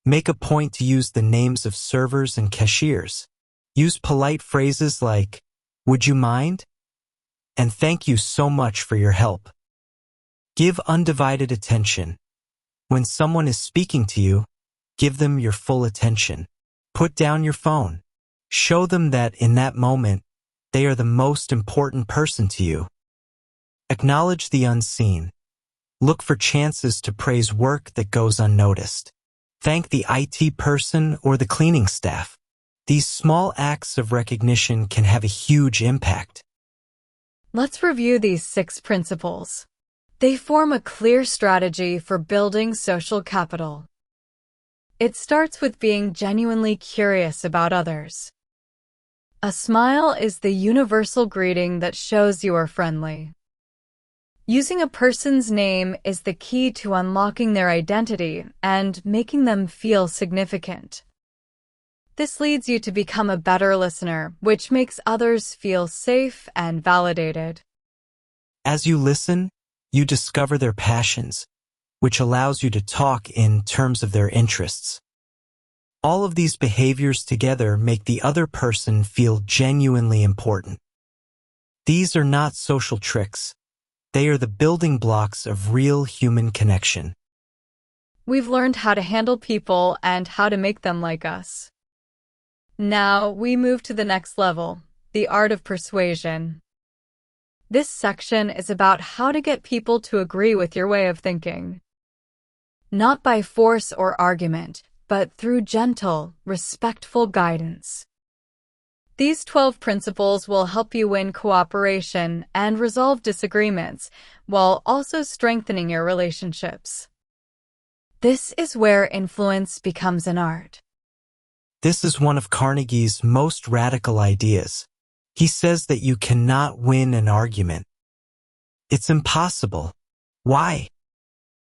Make a point to use the names of servers and cashiers. Use polite phrases like, "Would you mind?" and "Thank you so much for your help." Give undivided attention. When someone is speaking to you, give them your full attention. Put down your phone. Show them that in that moment, they are the most important person to you. Acknowledge the unseen. Look for chances to praise work that goes unnoticed. Thank the IT person or the cleaning staff. These small acts of recognition can have a huge impact. Let's review these 6 principles. They form a clear strategy for building social capital. It starts with being genuinely curious about others. A smile is the universal greeting that shows you are friendly. Using a person's name is the key to unlocking their identity and making them feel significant. This leads you to become a better listener, which makes others feel safe and validated. As you listen, you discover their passions, which allows you to talk in terms of their interests. All of these behaviors together make the other person feel genuinely important. These are not social tricks. They are the building blocks of real human connection. We've learned how to handle people and how to make them like us. Now we move to the next level, the art of persuasion. This section is about how to get people to agree with your way of thinking. Not by force or argument, but through gentle, respectful guidance. These 12 principles will help you win cooperation and resolve disagreements, while also strengthening your relationships. This is where influence becomes an art. This is one of Carnegie's most radical ideas. He says that you cannot win an argument. It's impossible. Why?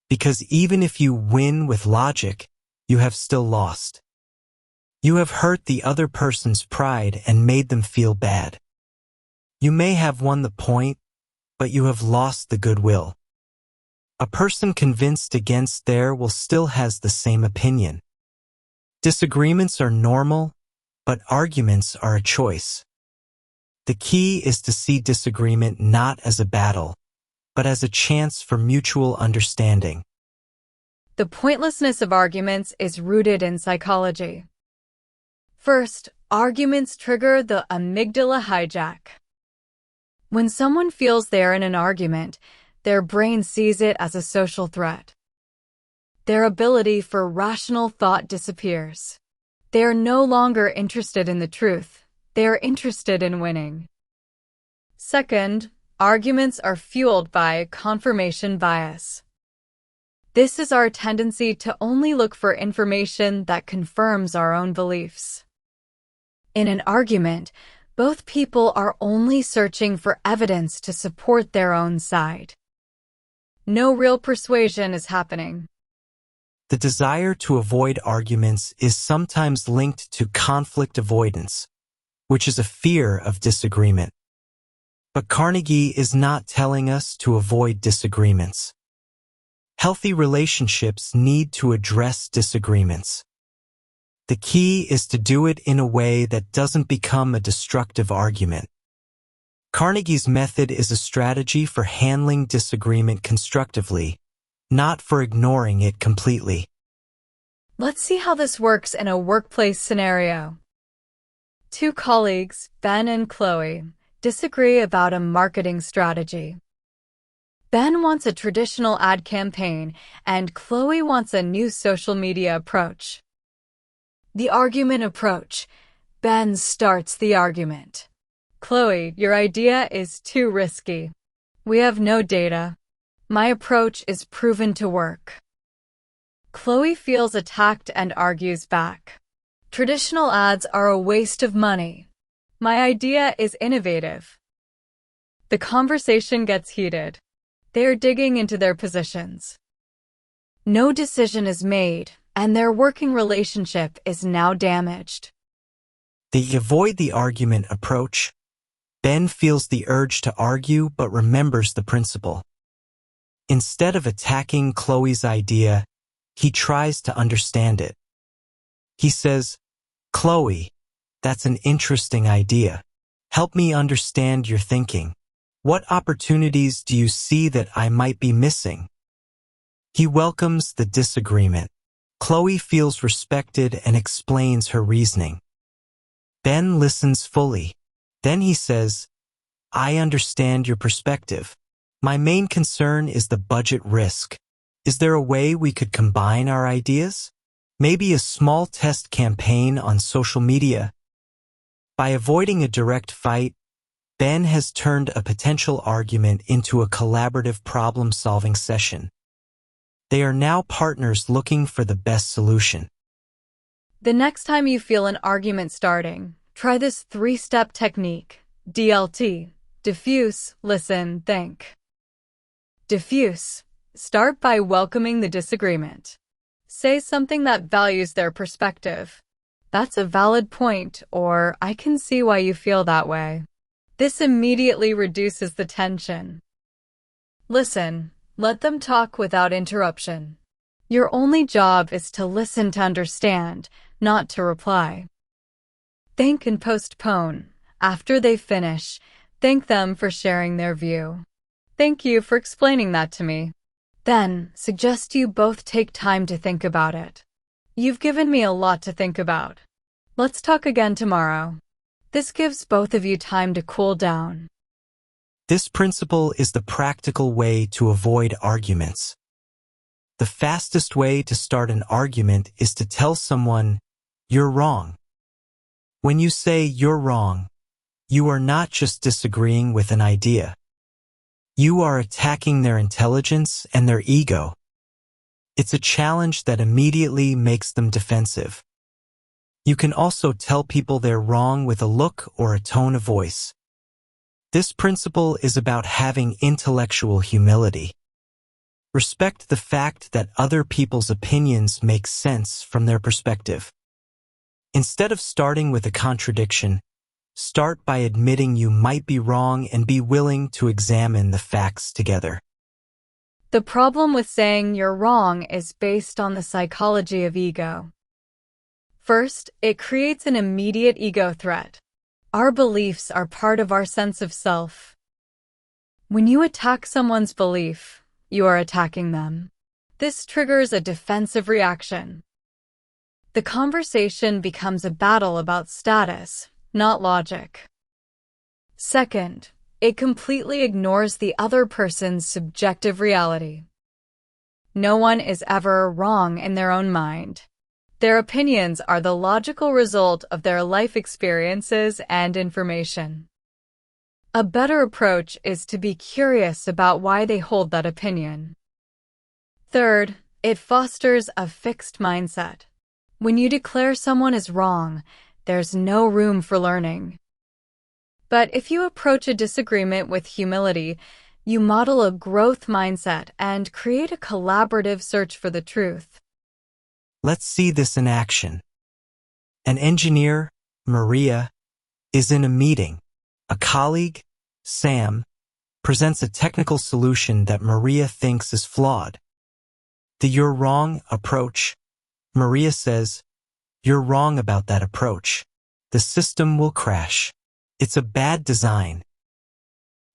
Because even if you win with logic, you have still lost. You have hurt the other person's pride and made them feel bad. You may have won the point, but you have lost the goodwill. A person convinced against their will still has the same opinion. Disagreements are normal, but arguments are a choice. The key is to see disagreement not as a battle, but as a chance for mutual understanding. The pointlessness of arguments is rooted in psychology. First, arguments trigger the amygdala hijack. When someone feels they're in an argument, their brain sees it as a social threat. Their ability for rational thought disappears. They are no longer interested in the truth. They are interested in winning. Second, arguments are fueled by confirmation bias. This is our tendency to only look for information that confirms our own beliefs. In an argument, both people are only searching for evidence to support their own side. No real persuasion is happening. The desire to avoid arguments is sometimes linked to conflict avoidance, which is a fear of disagreement. But Carnegie is not telling us to avoid disagreements. Healthy relationships need to address disagreements. The key is to do it in a way that doesn't become a destructive argument. Carnegie's method is a strategy for handling disagreement constructively, not for ignoring it completely. Let's see how this works in a workplace scenario. Two colleagues, Ben and Chloe, disagree about a marketing strategy. Ben wants a traditional ad campaign, and Chloe wants a new social media approach. The argument approach. Ben starts the argument. Chloe, your idea is too risky. We have no data. My approach is proven to work. Chloe feels attacked and argues back. Traditional ads are a waste of money. My idea is innovative. The conversation gets heated. They are digging into their positions. No decision is made, and their working relationship is now damaged. They avoid the argument approach. Ben feels the urge to argue but remembers the principle. Instead of attacking Chloe's idea, he tries to understand it. He says, "Chloe, that's an interesting idea. Help me understand your thinking. What opportunities do you see that I might be missing?" He welcomes the disagreement. Chloe feels respected and explains her reasoning. Ben listens fully. Then he says, "I understand your perspective. My main concern is the budget risk. Is there a way we could combine our ideas? Maybe a small test campaign on social media?" By avoiding a direct fight, Ben has turned a potential argument into a collaborative problem-solving session. They are now partners looking for the best solution. The next time you feel an argument starting, try this 3-step technique. DLT. Diffuse, listen, think. Diffuse. Start by welcoming the disagreement. Say something that values their perspective. "That's a valid point," or "I can see why you feel that way." This immediately reduces the tension. Listen. Let them talk without interruption. Your only job is to listen to understand, not to reply. Think and postpone. After they finish, thank them for sharing their view. "Thank you for explaining that to me." Then, suggest you both take time to think about it. "You've given me a lot to think about. Let's talk again tomorrow." This gives both of you time to cool down. This principle is the practical way to avoid arguments. The fastest way to start an argument is to tell someone, "You're wrong." When you say "you're wrong," you are not just disagreeing with an idea. You are attacking their intelligence and their ego. It's a challenge that immediately makes them defensive. You can also tell people they're wrong with a look or a tone of voice. This principle is about having intellectual humility. Respect the fact that other people's opinions make sense from their perspective. Instead of starting with a contradiction, start by admitting you might be wrong and be willing to examine the facts together. The problem with saying you're wrong is based on the psychology of ego. First, it creates an immediate ego threat. Our beliefs are part of our sense of self. When you attack someone's belief, you are attacking them. This triggers a defensive reaction. The conversation becomes a battle about status, not logic. Second, it completely ignores the other person's subjective reality. No one is ever wrong in their own mind. Their opinions are the logical result of their life experiences and information. A better approach is to be curious about why they hold that opinion. Third, it fosters a fixed mindset. When you declare someone is wrong, there's no room for learning. But if you approach a disagreement with humility, you model a growth mindset and create a collaborative search for the truth. Let's see this in action. An engineer, Maria, is in a meeting. A colleague, Sam, presents a technical solution that Maria thinks is flawed. The "you're wrong" approach. Maria says, "You're wrong about that approach. The system will crash. It's a bad design."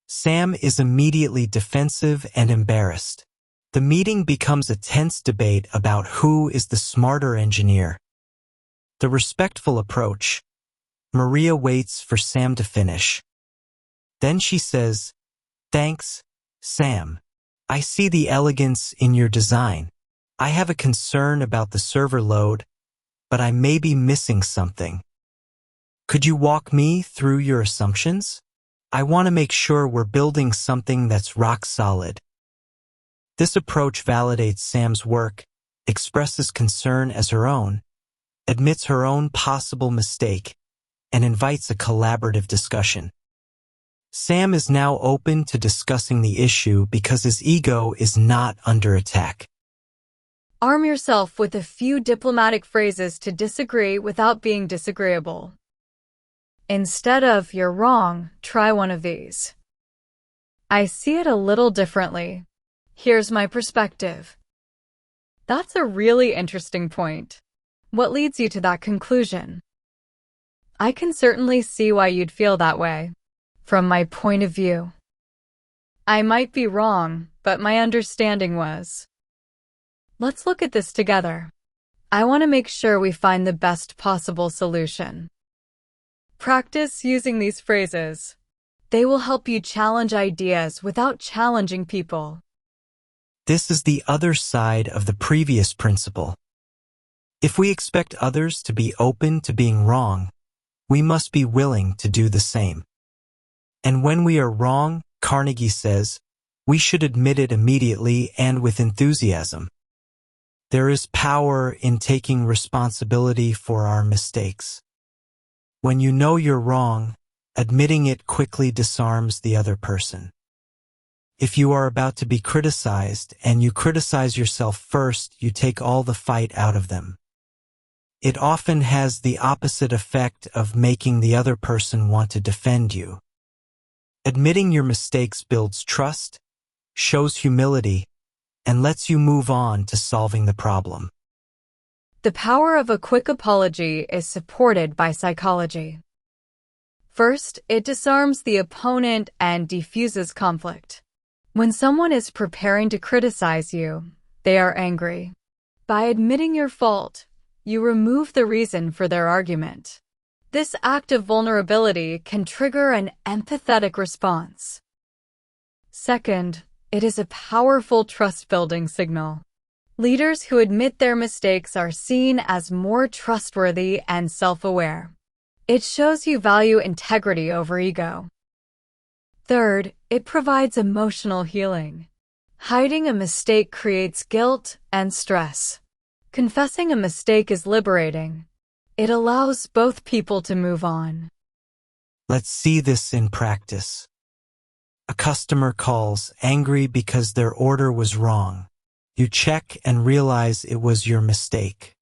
Sam is immediately defensive and embarrassed. The meeting becomes a tense debate about who is the smarter engineer. The respectful approach. Maria waits for Sam to finish. Then she says, "Thanks, Sam. I see the elegance in your design. I have a concern about the server load, but I may be missing something. Could you walk me through your assumptions? I want to make sure we're building something that's rock solid." This approach validates Sam's work, expresses concern as her own, admits her own possible mistake, and invites a collaborative discussion. Sam is now open to discussing the issue because his ego is not under attack. Arm yourself with a few diplomatic phrases to disagree without being disagreeable. Instead of "you're wrong," try one of these. "I see it a little differently. Here's my perspective." That's a really interesting point. What leads you to that conclusion? "I can certainly see why you'd feel that way. From my point of view, I might be wrong, but my understanding was." Let's look at this together. I want to make sure we find the best possible solution. Practice using these phrases. They will help you challenge ideas without challenging people. This is the other side of the previous principle. If we expect others to be open to being wrong, we must be willing to do the same. And when we are wrong, Carnegie says, we should admit it immediately and with enthusiasm. There is power in taking responsibility for our mistakes. When you know you're wrong, admitting it quickly disarms the other person. If you are about to be criticized and you criticize yourself first, you take all the fight out of them. It often has the opposite effect of making the other person want to defend you. Admitting your mistakes builds trust, shows humility, and lets you move on to solving the problem. The power of a quick apology is supported by psychology. First, it disarms the opponent and diffuses conflict. When someone is preparing to criticize you, they are angry. By admitting your fault, you remove the reason for their argument. This act of vulnerability can trigger an empathetic response. Second, it is a powerful trust-building signal. Leaders who admit their mistakes are seen as more trustworthy and self-aware. It shows you value integrity over ego. Third, it provides emotional healing. Hiding a mistake creates guilt and stress. Confessing a mistake is liberating. It allows both people to move on. Let's see this in practice. A customer calls angry because their order was wrong. You check and realize it was your mistake.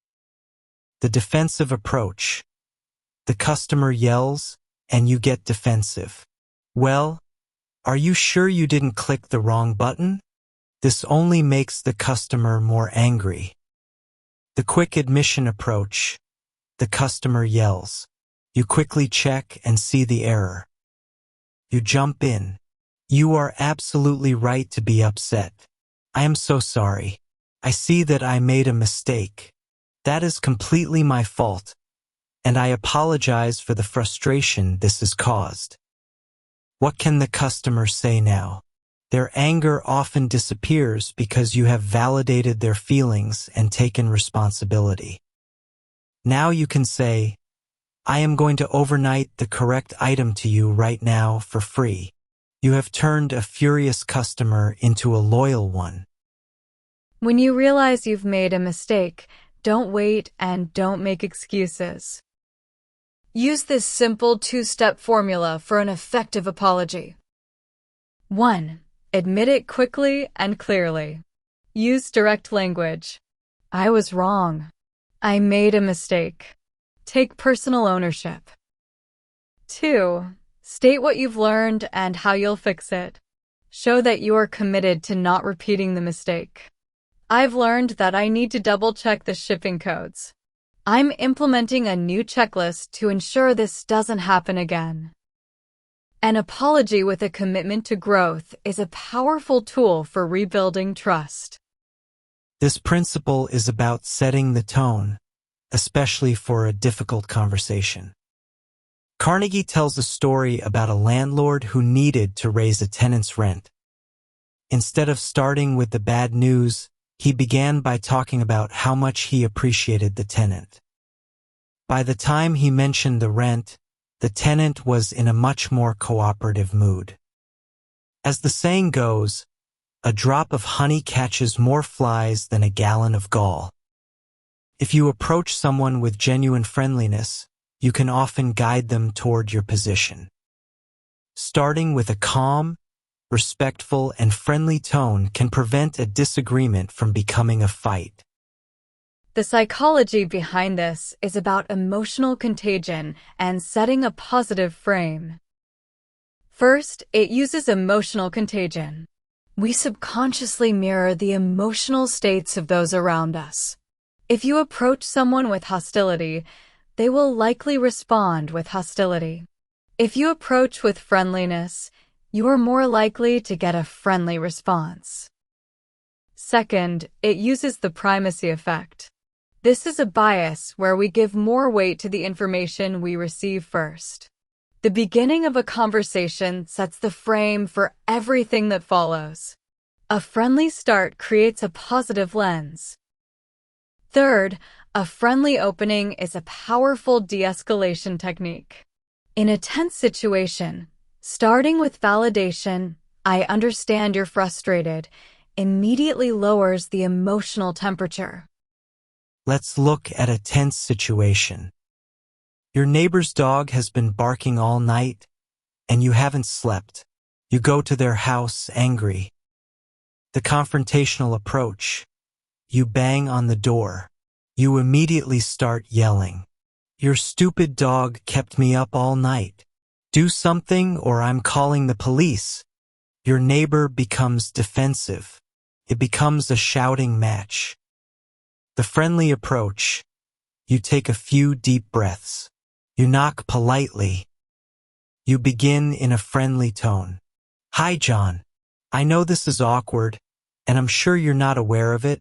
The defensive approach. The customer yells and you get defensive. Well, are you sure you didn't click the wrong button? This only makes the customer more angry. The quick admission approach. The customer yells. You quickly check and see the error. You jump in. You are absolutely right to be upset. I am so sorry. I see that I made a mistake. That is completely my fault, and I apologize for the frustration this has caused. What can the customer say now? Their anger often disappears because you have validated their feelings and taken responsibility. Now you can say, I am going to overnight the correct item to you right now for free. You have turned a furious customer into a loyal one. When you realize you've made a mistake, don't wait and don't make excuses. Use this simple two-step formula for an effective apology. 1. Admit it quickly and clearly. Use direct language. I was wrong. I made a mistake. Take personal ownership. 2. State what you've learned and how you'll fix it. Show that you are committed to not repeating the mistake. I've learned that I need to double-check the shipping codes. I'm implementing a new checklist to ensure this doesn't happen again. An apology with a commitment to growth is a powerful tool for rebuilding trust. This principle is about setting the tone, especially for a difficult conversation. Carnegie tells a story about a landlord who needed to raise a tenant's rent. Instead of starting with the bad news, he began by talking about how much he appreciated the tenant. By the time he mentioned the rent, the tenant was in a much more cooperative mood. As the saying goes, a drop of honey catches more flies than a gallon of gall. If you approach someone with genuine friendliness, you can often guide them toward your position. Starting with a calm, respectful, and friendly tone can prevent a disagreement from becoming a fight. The psychology behind this is about emotional contagion and setting a positive frame. First, it uses emotional contagion. We subconsciously mirror the emotional states of those around us. If you approach someone with hostility, they will likely respond with hostility. If you approach with friendliness, you are more likely to get a friendly response. Second, it uses the primacy effect. This is a bias where we give more weight to the information we receive first. The beginning of a conversation sets the frame for everything that follows. A friendly start creates a positive lens. Third, a friendly opening is a powerful de-escalation technique. In a tense situation, starting with validation, I understand you're frustrated, immediately lowers the emotional temperature. Let's look at a tense situation. Your neighbor's dog has been barking all night, and you haven't slept. You go to their house angry. The confrontational approach. You bang on the door. You immediately start yelling. Your stupid dog kept me up all night. Do something or I'm calling the police. Your neighbor becomes defensive. It becomes a shouting match. The friendly approach. You take a few deep breaths. You knock politely. You begin in a friendly tone. Hi, John. I know this is awkward, and I'm sure you're not aware of it,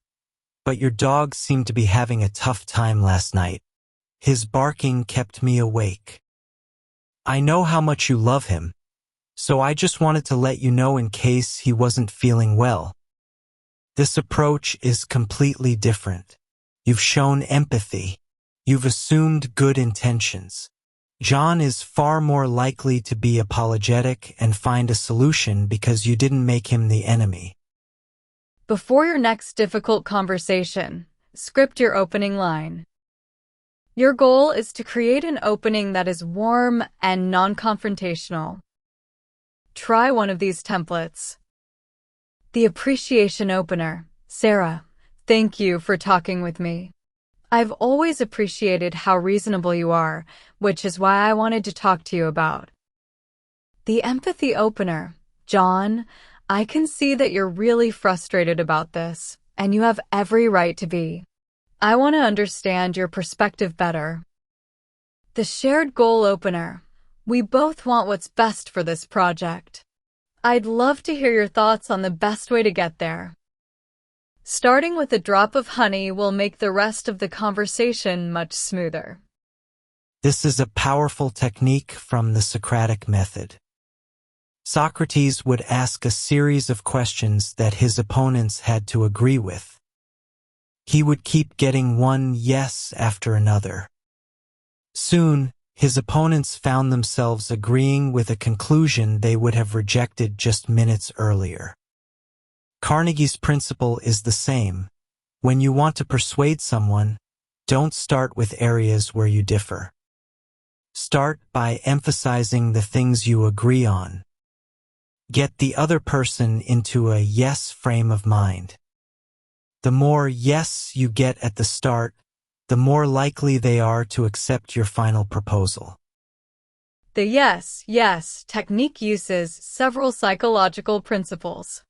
but your dog seemed to be having a tough time last night. His barking kept me awake. I know how much you love him, so I just wanted to let you know in case he wasn't feeling well. This approach is completely different. You've shown empathy. You've assumed good intentions. John is far more likely to be apologetic and find a solution because you didn't make him the enemy. Before your next difficult conversation, script your opening line. Your goal is to create an opening that is warm and non-confrontational. Try one of these templates. The appreciation opener. Sarah, thank you for talking with me. I've always appreciated how reasonable you are, which is why I wanted to talk to you about. The empathy opener. John, I can see that you're really frustrated about this, and you have every right to be. I want to understand your perspective better. The shared goal opener. We both want what's best for this project. I'd love to hear your thoughts on the best way to get there. Starting with a drop of honey will make the rest of the conversation much smoother. This is a powerful technique from the Socratic method. Socrates would ask a series of questions that his opponents had to agree with. He would keep getting one yes after another. Soon, his opponents found themselves agreeing with a conclusion they would have rejected just minutes earlier. Carnegie's principle is the same. When you want to persuade someone, don't start with areas where you differ. Start by emphasizing the things you agree on. Get the other person into a yes frame of mind. The more yes you get at the start, the more likely they are to accept your final proposal. The yes technique uses several psychological principles.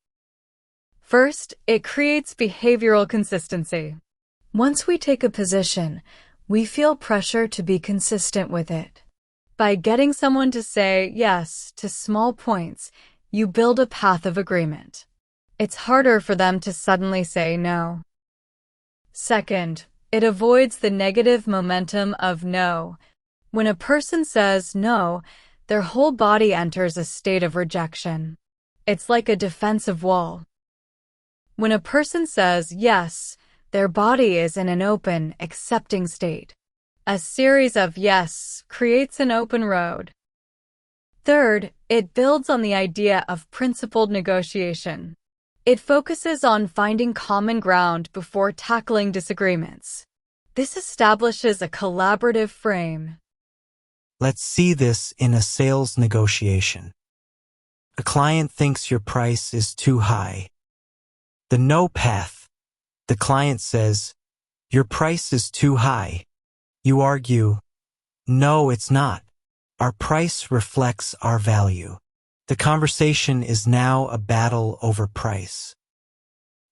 First, it creates behavioral consistency. Once we take a position, we feel pressure to be consistent with it. By getting someone to say yes to small points, you build a path of agreement. It's harder for them to suddenly say no. Second, it avoids the negative momentum of no. When a person says no, their whole body enters a state of rejection. It's like a defensive wall. When a person says yes, their body is in an open, accepting state. A series of yes creates an open road. Third, it builds on the idea of principled negotiation. It focuses on finding common ground before tackling disagreements. This establishes a collaborative frame. Let's see this in a sales negotiation. A client thinks your price is too high. The no path. The client says, your price is too high. You argue, no, it's not. Our price reflects our value. The conversation is now a battle over price.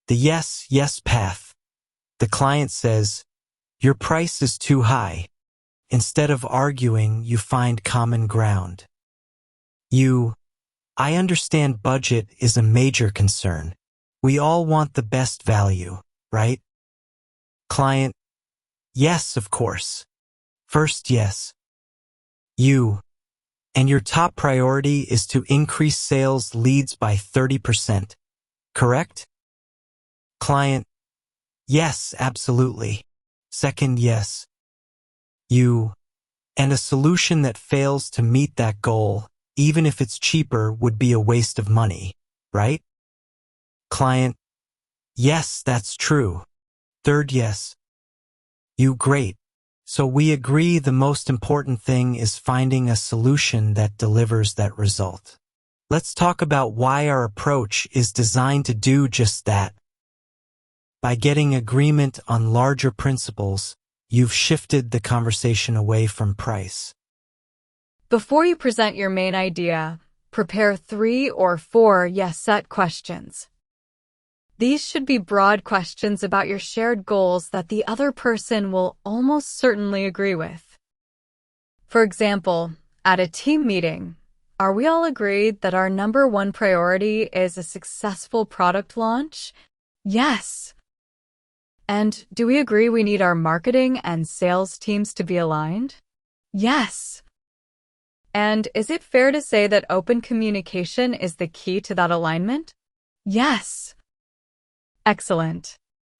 The yes path. The client says, your price is too high. Instead of arguing, you find common ground. I understand budget is a major concern. We all want the best value, right? Client, yes, of course. First, yes. And your top priority is to increase sales leads by 30%, correct? Client, yes, absolutely. Second, yes. And a solution that fails to meet that goal, even if it's cheaper, would be a waste of money, right? Client, yes, that's true. Third, yes. Great. So we agree the most important thing is finding a solution that delivers that result. Let's talk about why our approach is designed to do just that. By getting agreement on larger principles, you've shifted the conversation away from price. Before you present your main idea, prepare 3 or 4 yes-set questions. These should be broad questions about your shared goals that the other person will almost certainly agree with. For example, at a team meeting, are we all agreed that our number 1 priority is a successful product launch? Yes. And do we agree we need our marketing and sales teams to be aligned? Yes. And is it fair to say that open communication is the key to that alignment? Yes. Excellent.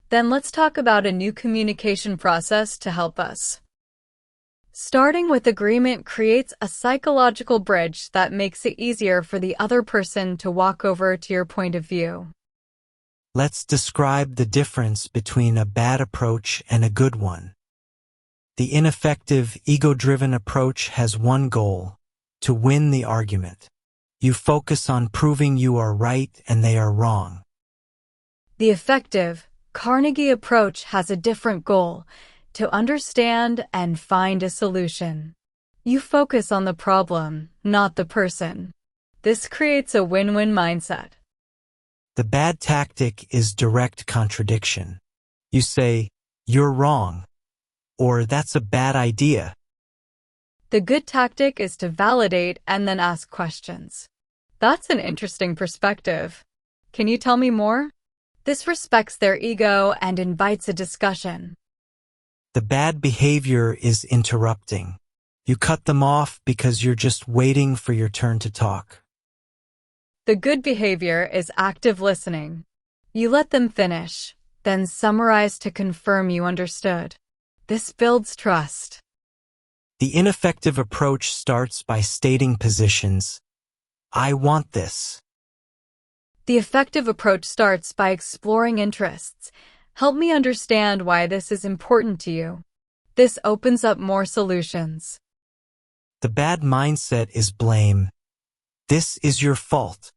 Then let's talk about a new communication process to help us. Starting with agreement creates a psychological bridge that makes it easier for the other person to walk over to your point of view. Let's describe the difference between a bad approach and a good one. The ineffective, ego-driven approach has one goal: to win the argument. You focus on proving you are right and they are wrong. The effective, Carnegie approach has a different goal: to understand and find a solution. You focus on the problem, not the person. This creates a win-win mindset. The bad tactic is direct contradiction. You say, "You're wrong," or "That's a bad idea." The good tactic is to validate and then ask questions. That's an interesting perspective. Can you tell me more? This respects their ego and invites a discussion. The bad behavior is interrupting. You cut them off because you're just waiting for your turn to talk. The good behavior is active listening. You let them finish, then summarize to confirm you understood. This builds trust. The ineffective approach starts by stating positions. "I want this." The effective approach starts by exploring interests. Help me understand why this is important to you. This opens up more solutions. The bad mindset is blame. "This is your fault."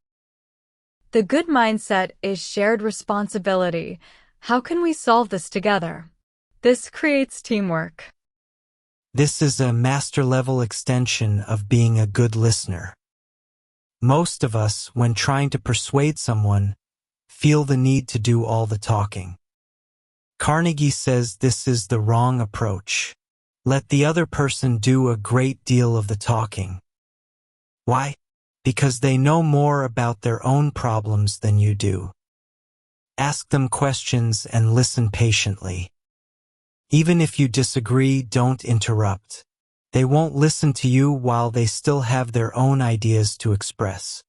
The good mindset is shared responsibility. How can we solve this together? This creates teamwork. This is a master-level extension of being a good listener. Most of us, when trying to persuade someone, feel the need to do all the talking. Carnegie says this is the wrong approach. Let the other person do a great deal of the talking. Why? Because they know more about their own problems than you do. Ask them questions and listen patiently. Even if you disagree, don't interrupt. They won't listen to you while they still have their own ideas to express.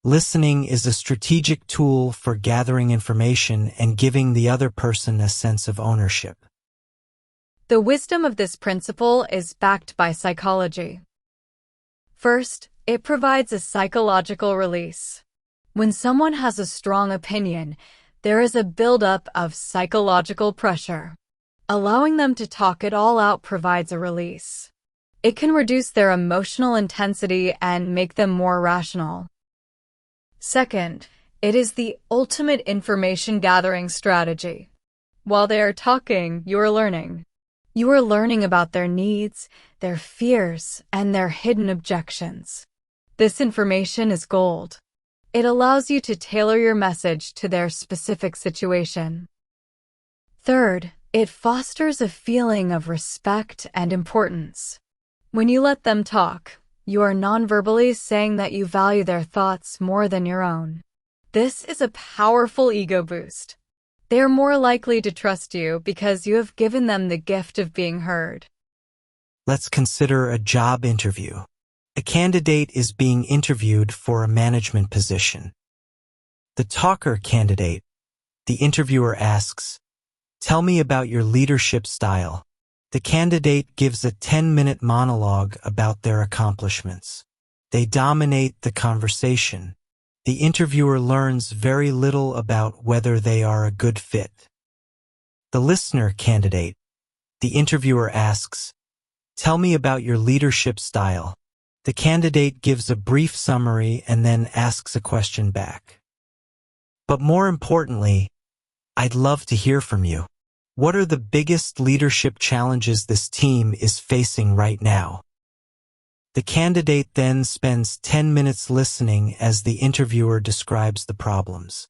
Listening is a strategic tool for gathering information and giving the other person a sense of ownership. The wisdom of this principle is backed by psychology. First, it provides a psychological release. When someone has a strong opinion, there is a buildup of psychological pressure. Allowing them to talk it all out provides a release. It can reduce their emotional intensity and make them more rational. Second, it is the ultimate information gathering strategy. While they are talking, you are learning. You are learning about their needs, their fears, and their hidden objections. This information is gold. It allows you to tailor your message to their specific situation. Third, it fosters a feeling of respect and importance. When you let them talk, you are non-verbally saying that you value their thoughts more than your own. This is a powerful ego boost. They are more likely to trust you because you have given them the gift of being heard. Let's consider a job interview. A candidate is being interviewed for a management position. The talker candidate, the interviewer asks, "Tell me about your leadership style." The candidate gives a 10-minute monologue about their accomplishments. They dominate the conversation. The interviewer learns very little about whether they are a good fit. The listener candidate, the interviewer asks, "Tell me about your leadership style." The candidate gives a brief summary and then asks a question back. But more importantly, "I'd love to hear from you. What are the biggest leadership challenges this team is facing right now?" The candidate then spends 10 minutes listening as the interviewer describes the problems.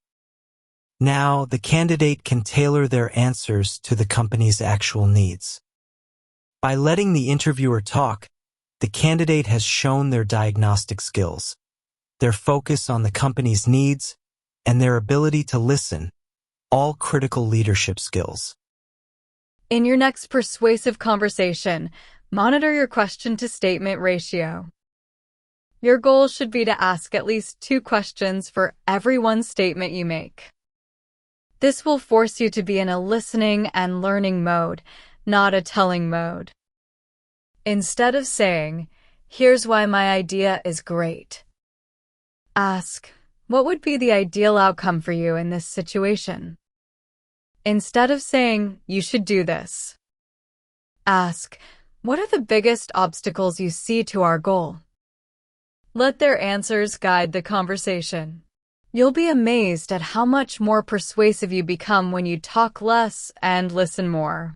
Now, the candidate can tailor their answers to the company's actual needs. By letting the interviewer talk, the candidate has shown their diagnostic skills, their focus on the company's needs, and their ability to listen, all critical leadership skills. In your next persuasive conversation, monitor your question-to-statement ratio. Your goal should be to ask at least 2 questions for every one statement you make. This will force you to be in a listening and learning mode, not a telling mode. Instead of saying, "Here's why my idea is great," ask, "What would be the ideal outcome for you in this situation?" Instead of saying, "You should do this," ask, "What are the biggest obstacles you see to our goal?" Let their answers guide the conversation. You'll be amazed at how much more persuasive you become when you talk less and listen more.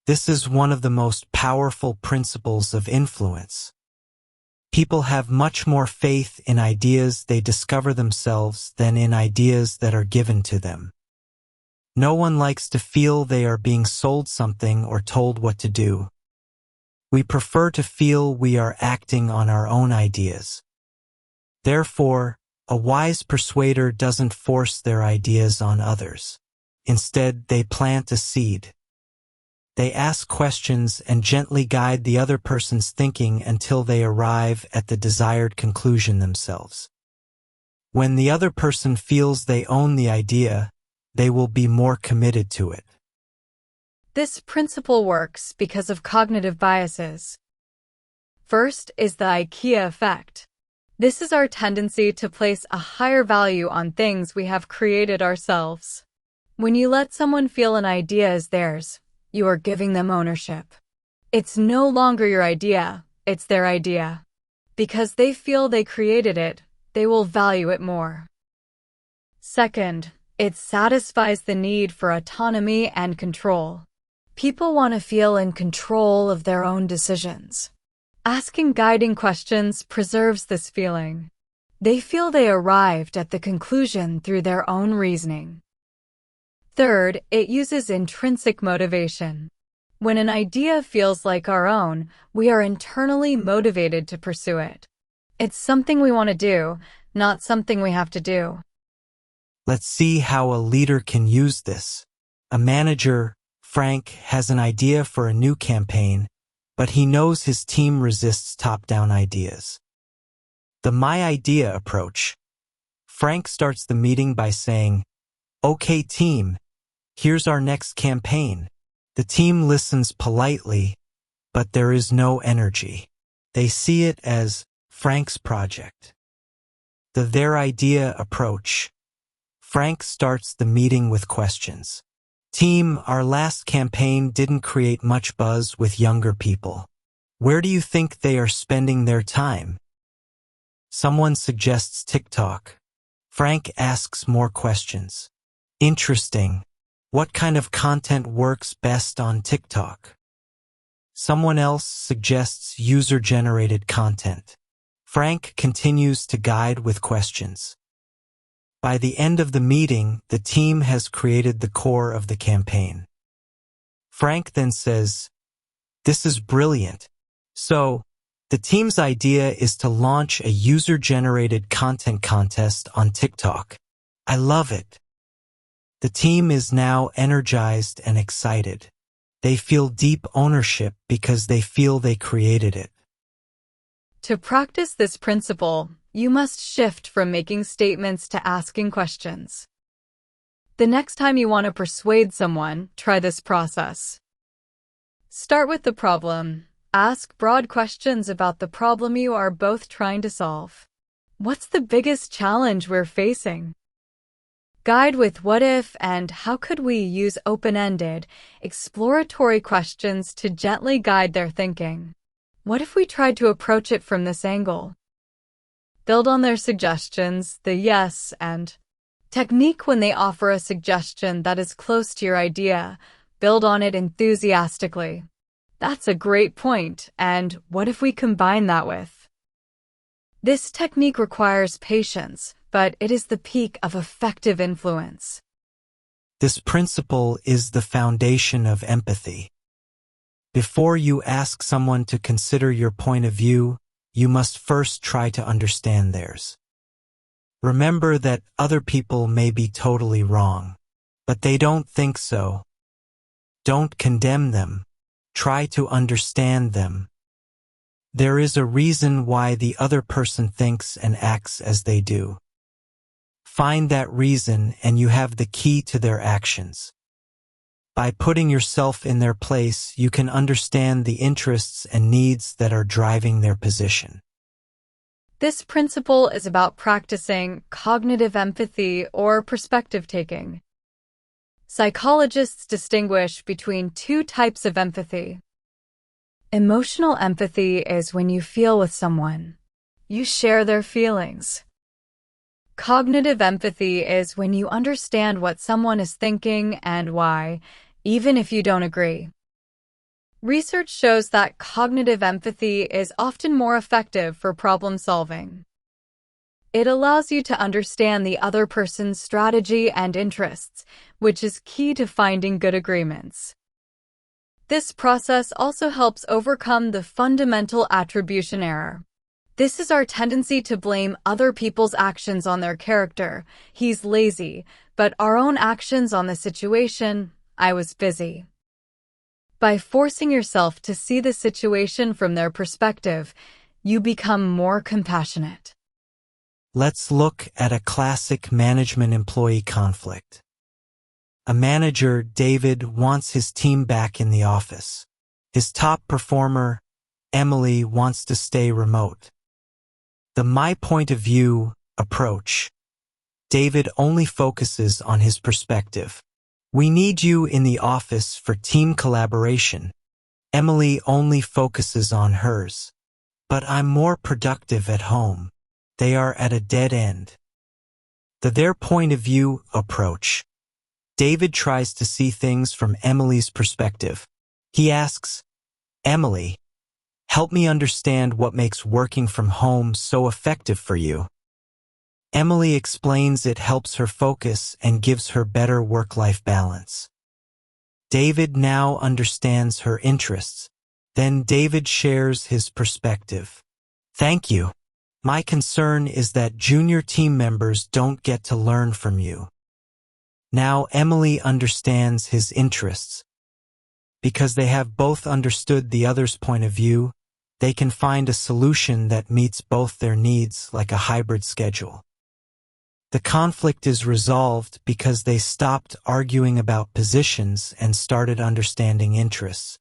This is one of the most powerful principles of influence. People have much more faith in ideas they discover themselves than in ideas that are given to them. No one likes to feel they are being sold something or told what to do. We prefer to feel we are acting on our own ideas. Therefore, a wise persuader doesn't force their ideas on others. Instead, they plant a seed. They ask questions and gently guide the other person's thinking until they arrive at the desired conclusion themselves. When the other person feels they own the idea, they will be more committed to it. This principle works because of cognitive biases. First is the IKEA effect. This is our tendency to place a higher value on things we have created ourselves. When you let someone feel an idea is theirs, you are giving them ownership. It's no longer your idea, it's their idea. Because they feel they created it, they will value it more. Second, it satisfies the need for autonomy and control. People want to feel in control of their own decisions. Asking guiding questions preserves this feeling. They feel they arrived at the conclusion through their own reasoning. Third, it uses intrinsic motivation. When an idea feels like our own, we are internally motivated to pursue it. It's something we want to do, not something we have to do. Let's see how a leader can use this. A manager, Frank, has an idea for a new campaign, but he knows his team resists top-down ideas. The my idea approach. Frank starts the meeting by saying, "Okay team, here's our next campaign." The team listens politely, but there is no energy. They see it as Frank's project. The their idea approach. Frank starts the meeting with questions. "Team, our last campaign didn't create much buzz with younger people. Where do you think they are spending their time?" Someone suggests TikTok. Frank asks more questions. "Interesting. What kind of content works best on TikTok?" Someone else suggests user-generated content. Frank continues to guide with questions. By the end of the meeting, the team has created the core of the campaign. Frank then says, "This is brilliant. So, the team's idea is to launch a user-generated content contest on TikTok. I love it." The team is now energized and excited. They feel deep ownership because they feel they created it. To practice this principle, you must shift from making statements to asking questions. The next time you want to persuade someone, try this process. Start with the problem. Ask broad questions about the problem you are both trying to solve. What's the biggest challenge we're facing? Guide with what if and how could we use open-ended, exploratory questions to gently guide their thinking. What if we tried to approach it from this angle? Build on their suggestions, the yes and technique when they offer a suggestion that is close to your idea. Build on it enthusiastically. "That's a great point, and what if we combine that with?" This technique requires patience, but it is the peak of effective influence. This principle is the foundation of empathy. Before you ask someone to consider your point of view, you must first try to understand theirs. Remember that other people may be totally wrong, but they don't think so. Don't condemn them. Try to understand them. there is a reason why the other person thinks and acts as they do. Find that reason and you have the key to their actions. By putting yourself in their place, you can understand the interests and needs that are driving their position. This principle is about practicing cognitive empathy or perspective taking. Psychologists distinguish between two types of empathy. Emotional empathy is when you feel with someone. You share their feelings. Cognitive empathy is when you understand what someone is thinking and why, even if you don't agree. Research shows that cognitive empathy is often more effective for problem solving. It allows you to understand the other person's strategy and interests, which is key to finding good agreements. This process also helps overcome the fundamental attribution error. This is our tendency to blame other people's actions on their character. He's lazy, but our own actions on the situation. I was busy. By forcing yourself to see the situation from their perspective, you become more compassionate. Let's look at a classic management-employee conflict. A manager, David, wants his team back in the office. His top performer, Emily, wants to stay remote. The my point of view approach. David only focuses on his perspective. We need you in the office for team collaboration. Emily only focuses on hers. But I'm more productive at home. They are at a dead end. The their point of view approach. David tries to see things from Emily's perspective. He asks, Emily, help me understand what makes working from home so effective for you. Emily explains it helps her focus and gives her better work-life balance. David now understands her interests. Then David shares his perspective. Thank you. My concern is that junior team members don't get to learn from you. Now Emily understands his interests. Because they have both understood the other's point of view, they can find a solution that meets both their needs like a hybrid schedule. The conflict is resolved because they stopped arguing about positions and started understanding interests.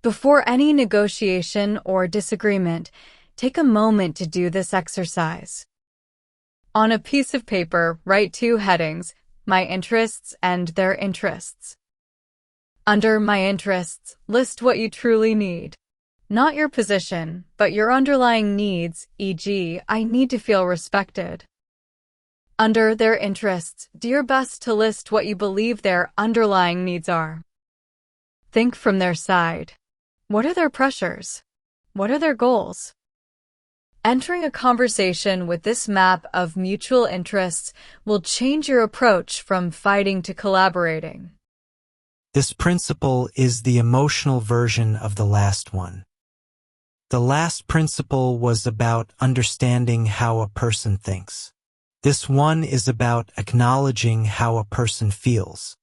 Before any negotiation or disagreement, take a moment to do this exercise. On a piece of paper, write two headings, my interests and their interests. Under my interests, list what you truly need. Not your position, but your underlying needs, e.g., I need to feel respected. Under their interests, do your best to list what you believe their underlying needs are. Think from their side. What are their pressures? What are their goals? Entering a conversation with this map of mutual interests will change your approach from fighting to collaborating. This principle is the emotional version of the last one. The last principle was about understanding how a person thinks. This one is about acknowledging how a person feels.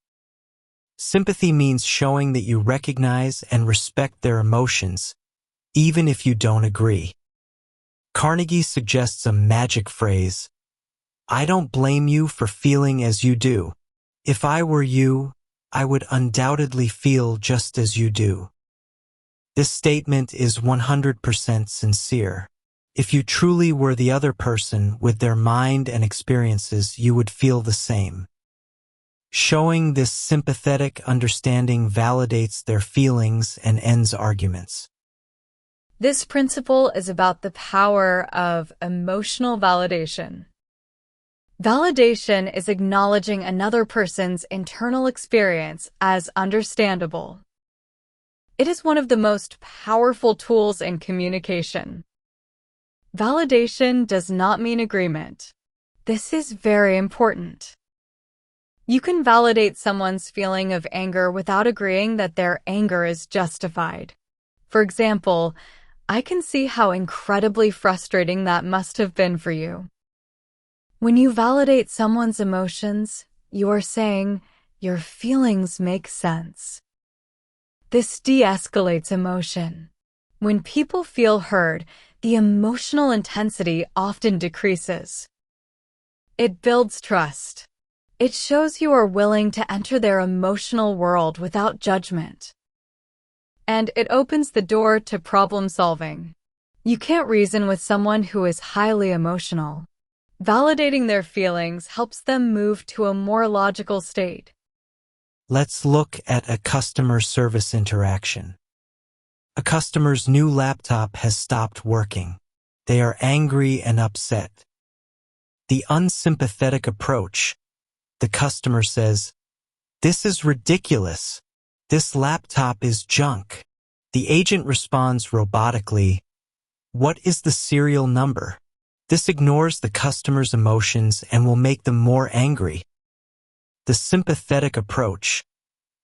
Sympathy means showing that you recognize and respect their emotions, even if you don't agree. Carnegie suggests a magic phrase, I don't blame you for feeling as you do. If I were you, I would undoubtedly feel just as you do. This statement is 100% sincere. If you truly were the other person with their mind and experiences, you would feel the same. Showing this sympathetic understanding validates their feelings and ends arguments. This principle is about the power of emotional validation. Validation is acknowledging another person's internal experience as understandable. It is one of the most powerful tools in communication. Validation does not mean agreement. This is very important. You can validate someone's feeling of anger without agreeing that their anger is justified. For example, I can see how incredibly frustrating that must have been for you. When you validate someone's emotions, you are saying, your feelings make sense. This de-escalates emotion. When people feel heard, the emotional intensity often decreases. It builds trust. It shows you are willing to enter their emotional world without judgment. And it opens the door to problem solving. You can't reason with someone who is highly emotional. Validating their feelings helps them move to a more logical state. Let's look at a customer service interaction. A customer's new laptop has stopped working. They are angry and upset. The unsympathetic approach. The customer says, "This is ridiculous. This laptop is junk." The agent responds robotically, "What is the serial number?" This ignores the customer's emotions and will make them more angry. The sympathetic approach.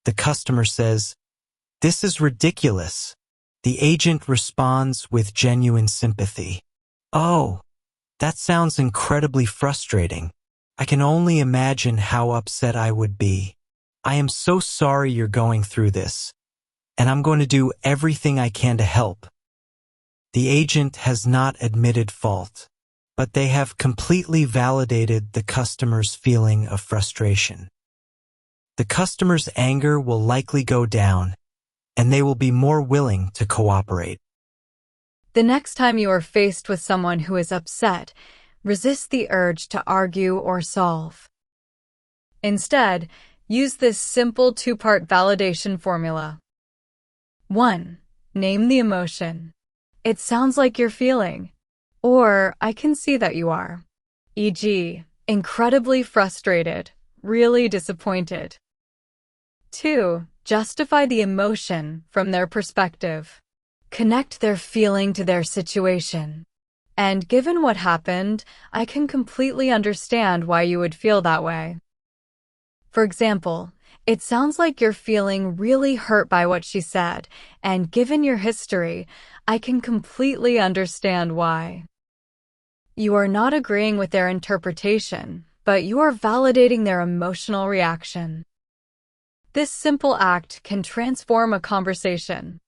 The customer says, "This is ridiculous." The agent responds with genuine sympathy. "Oh, that sounds incredibly frustrating. I can only imagine how upset I would be. I am so sorry you're going through this, and I'm going to do everything I can to help." The agent has not admitted fault, but they have completely validated the customer's feeling of frustration. The customer's anger will likely go down, and they will be more willing to cooperate. The next time you are faced with someone who is upset, resist the urge to argue or solve. Instead, use this simple two-part validation formula. 1. Name the emotion. "It sounds like you're feeling," or "I can see that you are." E.g., incredibly frustrated, really disappointed. 2. Justify the emotion from their perspective. Connect their feeling to their situation. "And given what happened, I can completely understand why you would feel that way." For example, "It sounds like you're feeling really hurt by what she said, and given your history, I can completely understand why." You are not agreeing with their interpretation, but you are validating their emotional reaction. This simple act can transform a conversation.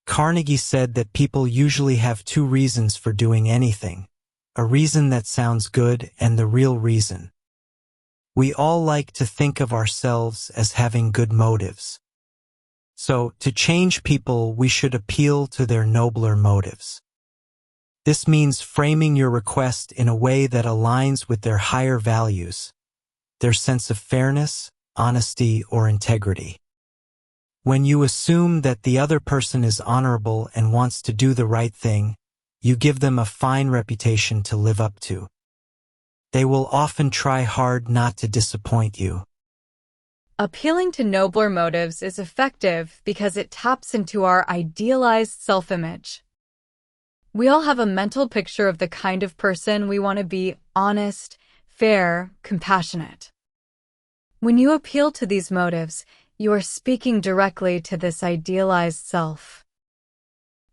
Carnegie said that people usually have two reasons for doing anything: a reason that sounds good and the real reason. We all like to think of ourselves as having good motives. So, to change people, we should appeal to their nobler motives. This means framing your request in a way that aligns with their higher values, their sense of fairness, honesty, or integrity. When you assume that the other person is honorable and wants to do the right thing, you give them a fine reputation to live up to. They will often try hard not to disappoint you. Appealing to nobler motives is effective because it taps into our idealized self-image. We all have a mental picture of the kind of person we want to be: honest, fair, compassionate. When you appeal to these motives, you are speaking directly to this idealized self.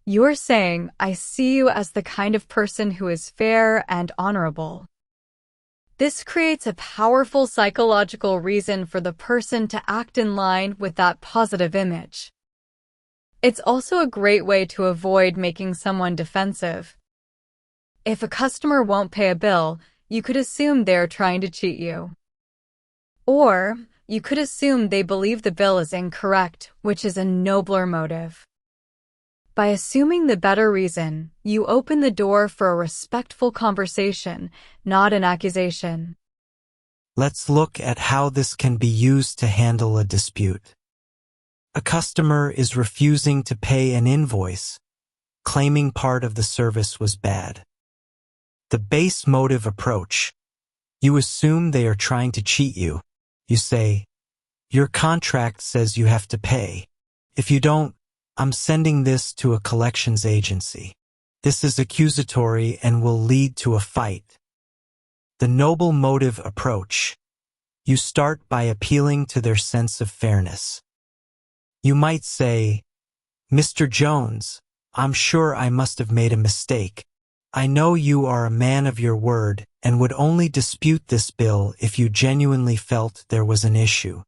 You are saying, "I see you as the kind of person who is fair and honorable." This creates a powerful psychological reason for the person to act in line with that positive image. It's also a great way to avoid making someone defensive. If a customer won't pay a bill, you could assume they're trying to cheat you. Or, you could assume they believe the bill is incorrect, which is a nobler motive. By assuming the better reason, you open the door for a respectful conversation, not an accusation. Let's look at how this can be used to handle a dispute. A customer is refusing to pay an invoice, claiming part of the service was bad. The base motive approach. You assume they are trying to cheat you. You say, "Your contract says you have to pay. If you don't, I'm sending this to a collections agency." This is accusatory and will lead to a fight. The noble motive approach. You start by appealing to their sense of fairness. You might say, "Mr. Jones, I'm sure I must have made a mistake. I know you are a man of your word and would only dispute this bill if you genuinely felt there was an issue.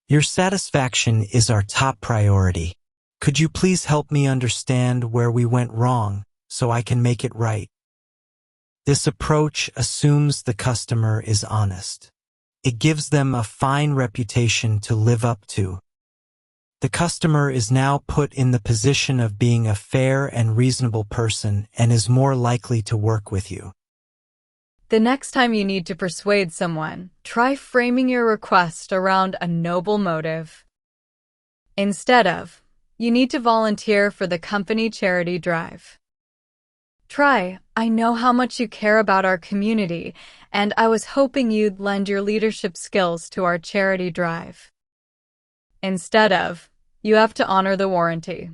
Your satisfaction is our top priority. Could you please help me understand where we went wrong so I can make it right? This approach assumes the customer is honest. It gives them a fine reputation to live up to. The customer is now put in the position of being a fair and reasonable person and is more likely to work with you. The next time you need to persuade someone, try framing your request around a noble motive. Instead of, you need to volunteer for the company charity drive. Try, I know how much you care about our community, and I was hoping you'd lend your leadership skills to our charity drive. Instead of, you have to honor the warranty.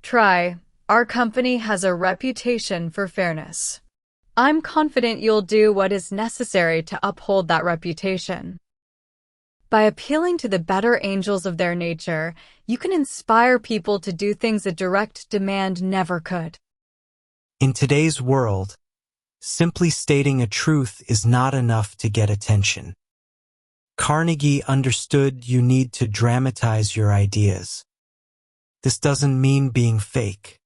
Try, our company has a reputation for fairness. I'm confident you'll do what is necessary to uphold that reputation. By appealing to the better angels of their nature, you can inspire people to do things a direct demand never could. In today's world, simply stating a truth is not enough to get attention. Carnegie understood you need to dramatize your ideas. This doesn't mean being fake.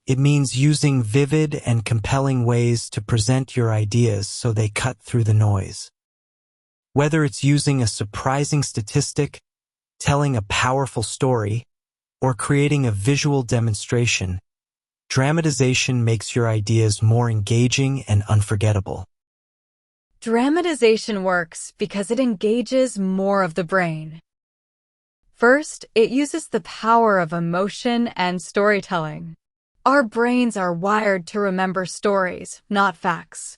It means using vivid and compelling ways to present your ideas so they cut through the noise. Whether it's using a surprising statistic, telling a powerful story, or creating a visual demonstration, dramatization makes your ideas more engaging and unforgettable. Dramatization works because it engages more of the brain. First, it uses the power of emotion and storytelling. Our brains are wired to remember stories, not facts.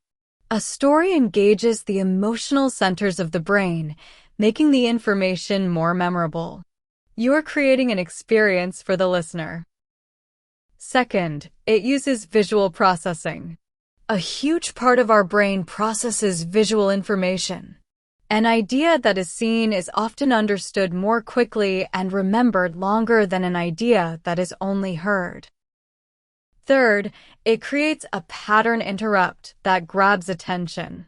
A story engages the emotional centers of the brain, making the information more memorable. You're creating an experience for the listener. Second, it uses visual processing. A huge part of our brain processes visual information. An idea that is seen is often understood more quickly and remembered longer than an idea that is only heard. Third, it creates a pattern interrupt that grabs attention.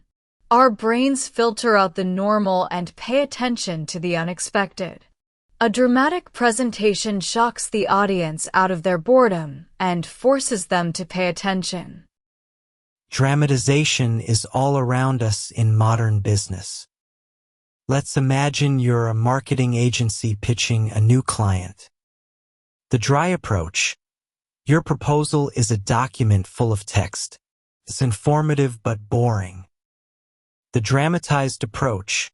Our brains filter out the normal and pay attention to the unexpected. A dramatic presentation shocks the audience out of their boredom and forces them to pay attention. Dramatization is all around us in modern business. Let's imagine you're a marketing agency pitching a new client. The dry approach. Your proposal is a document full of text. It's informative but boring. The dramatized approach.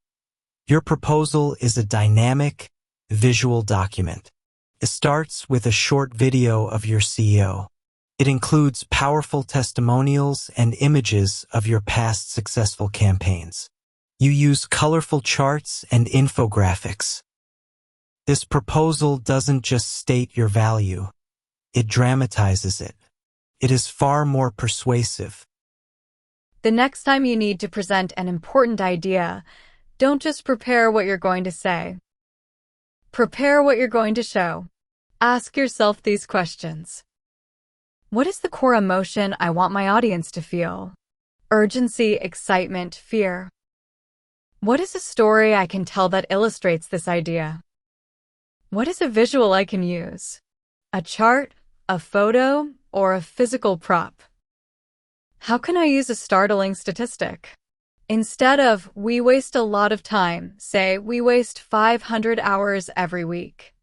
Your proposal is a dynamic, visual document. It starts with a short video of your CEO. It includes powerful testimonials and images of your past successful campaigns. You use colorful charts and infographics. This proposal doesn't just state your value. It dramatizes it. It is far more persuasive. The next time you need to present an important idea, don't just prepare what you're going to say. Prepare what you're going to show. Ask yourself these questions. What is the core emotion I want my audience to feel? Urgency, excitement, fear. What is a story I can tell that illustrates this idea? What is a visual I can use? A chart, a photo, or a physical prop? How can I use a startling statistic? Instead of, we waste a lot of time, say, we waste 500 hours every week.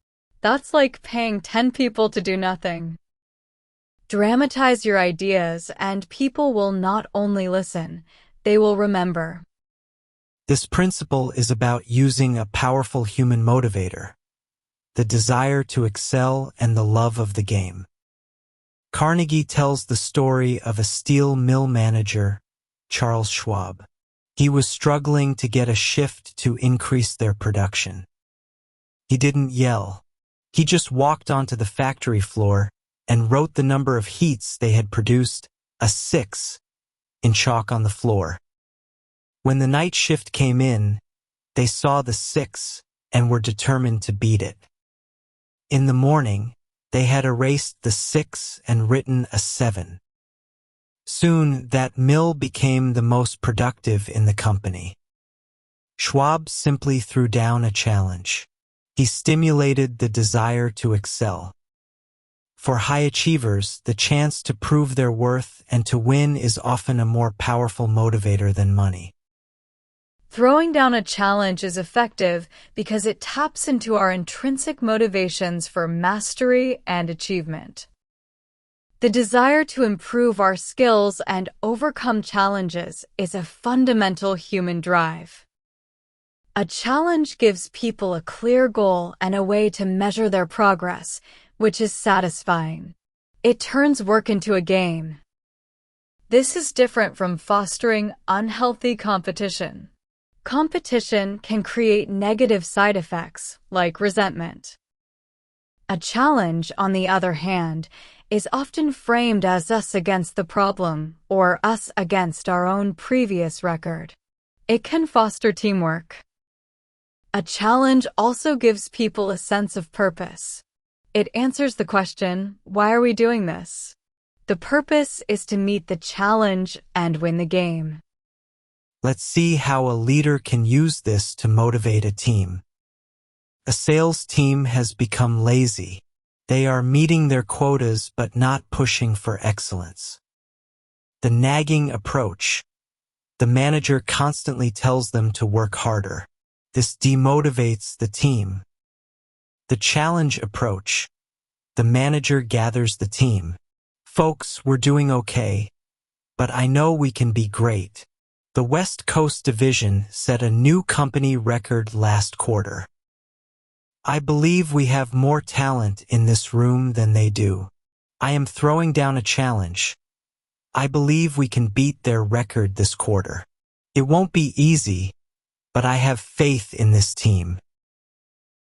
That's like paying 10 people to do nothing. Dramatize your ideas, and people will not only listen, they will remember. This principle is about using a powerful human motivator, the desire to excel and the love of the game. Carnegie tells the story of a steel mill manager, Charles Schwab. He was struggling to get a shift to increase their production. He didn't yell. He just walked onto the factory floor and wrote the number of heats they had produced, a 6, in chalk on the floor. When the night shift came in, they saw the 6 and were determined to beat it. In the morning, they had erased the 6 and written a 7. Soon, that mill became the most productive in the company. Schwab simply threw down a challenge. He stimulated the desire to excel. For high achievers, the chance to prove their worth and to win is often a more powerful motivator than money. Throwing down a challenge is effective because it taps into our intrinsic motivations for mastery and achievement. The desire to improve our skills and overcome challenges is a fundamental human drive. A challenge gives people a clear goal and a way to measure their progress, which is satisfying. It turns work into a game. This is different from fostering unhealthy competition. Competition can create negative side effects, like resentment. A challenge, on the other hand, is often framed as us against the problem or us against our own previous record. It can foster teamwork. A challenge also gives people a sense of purpose. It answers the question, why are we doing this? The purpose is to meet the challenge and win the game. Let's see how a leader can use this to motivate a team. A sales team has become lazy. They are meeting their quotas but not pushing for excellence. The nagging approach. The manager constantly tells them to work harder. This demotivates the team. The challenge approach. The manager gathers the team. Folks, we're doing okay, but I know we can be great. The West Coast Division set a new company record last quarter. I believe we have more talent in this room than they do. I am throwing down a challenge. I believe we can beat their record this quarter. It won't be easy, but I have faith in this team.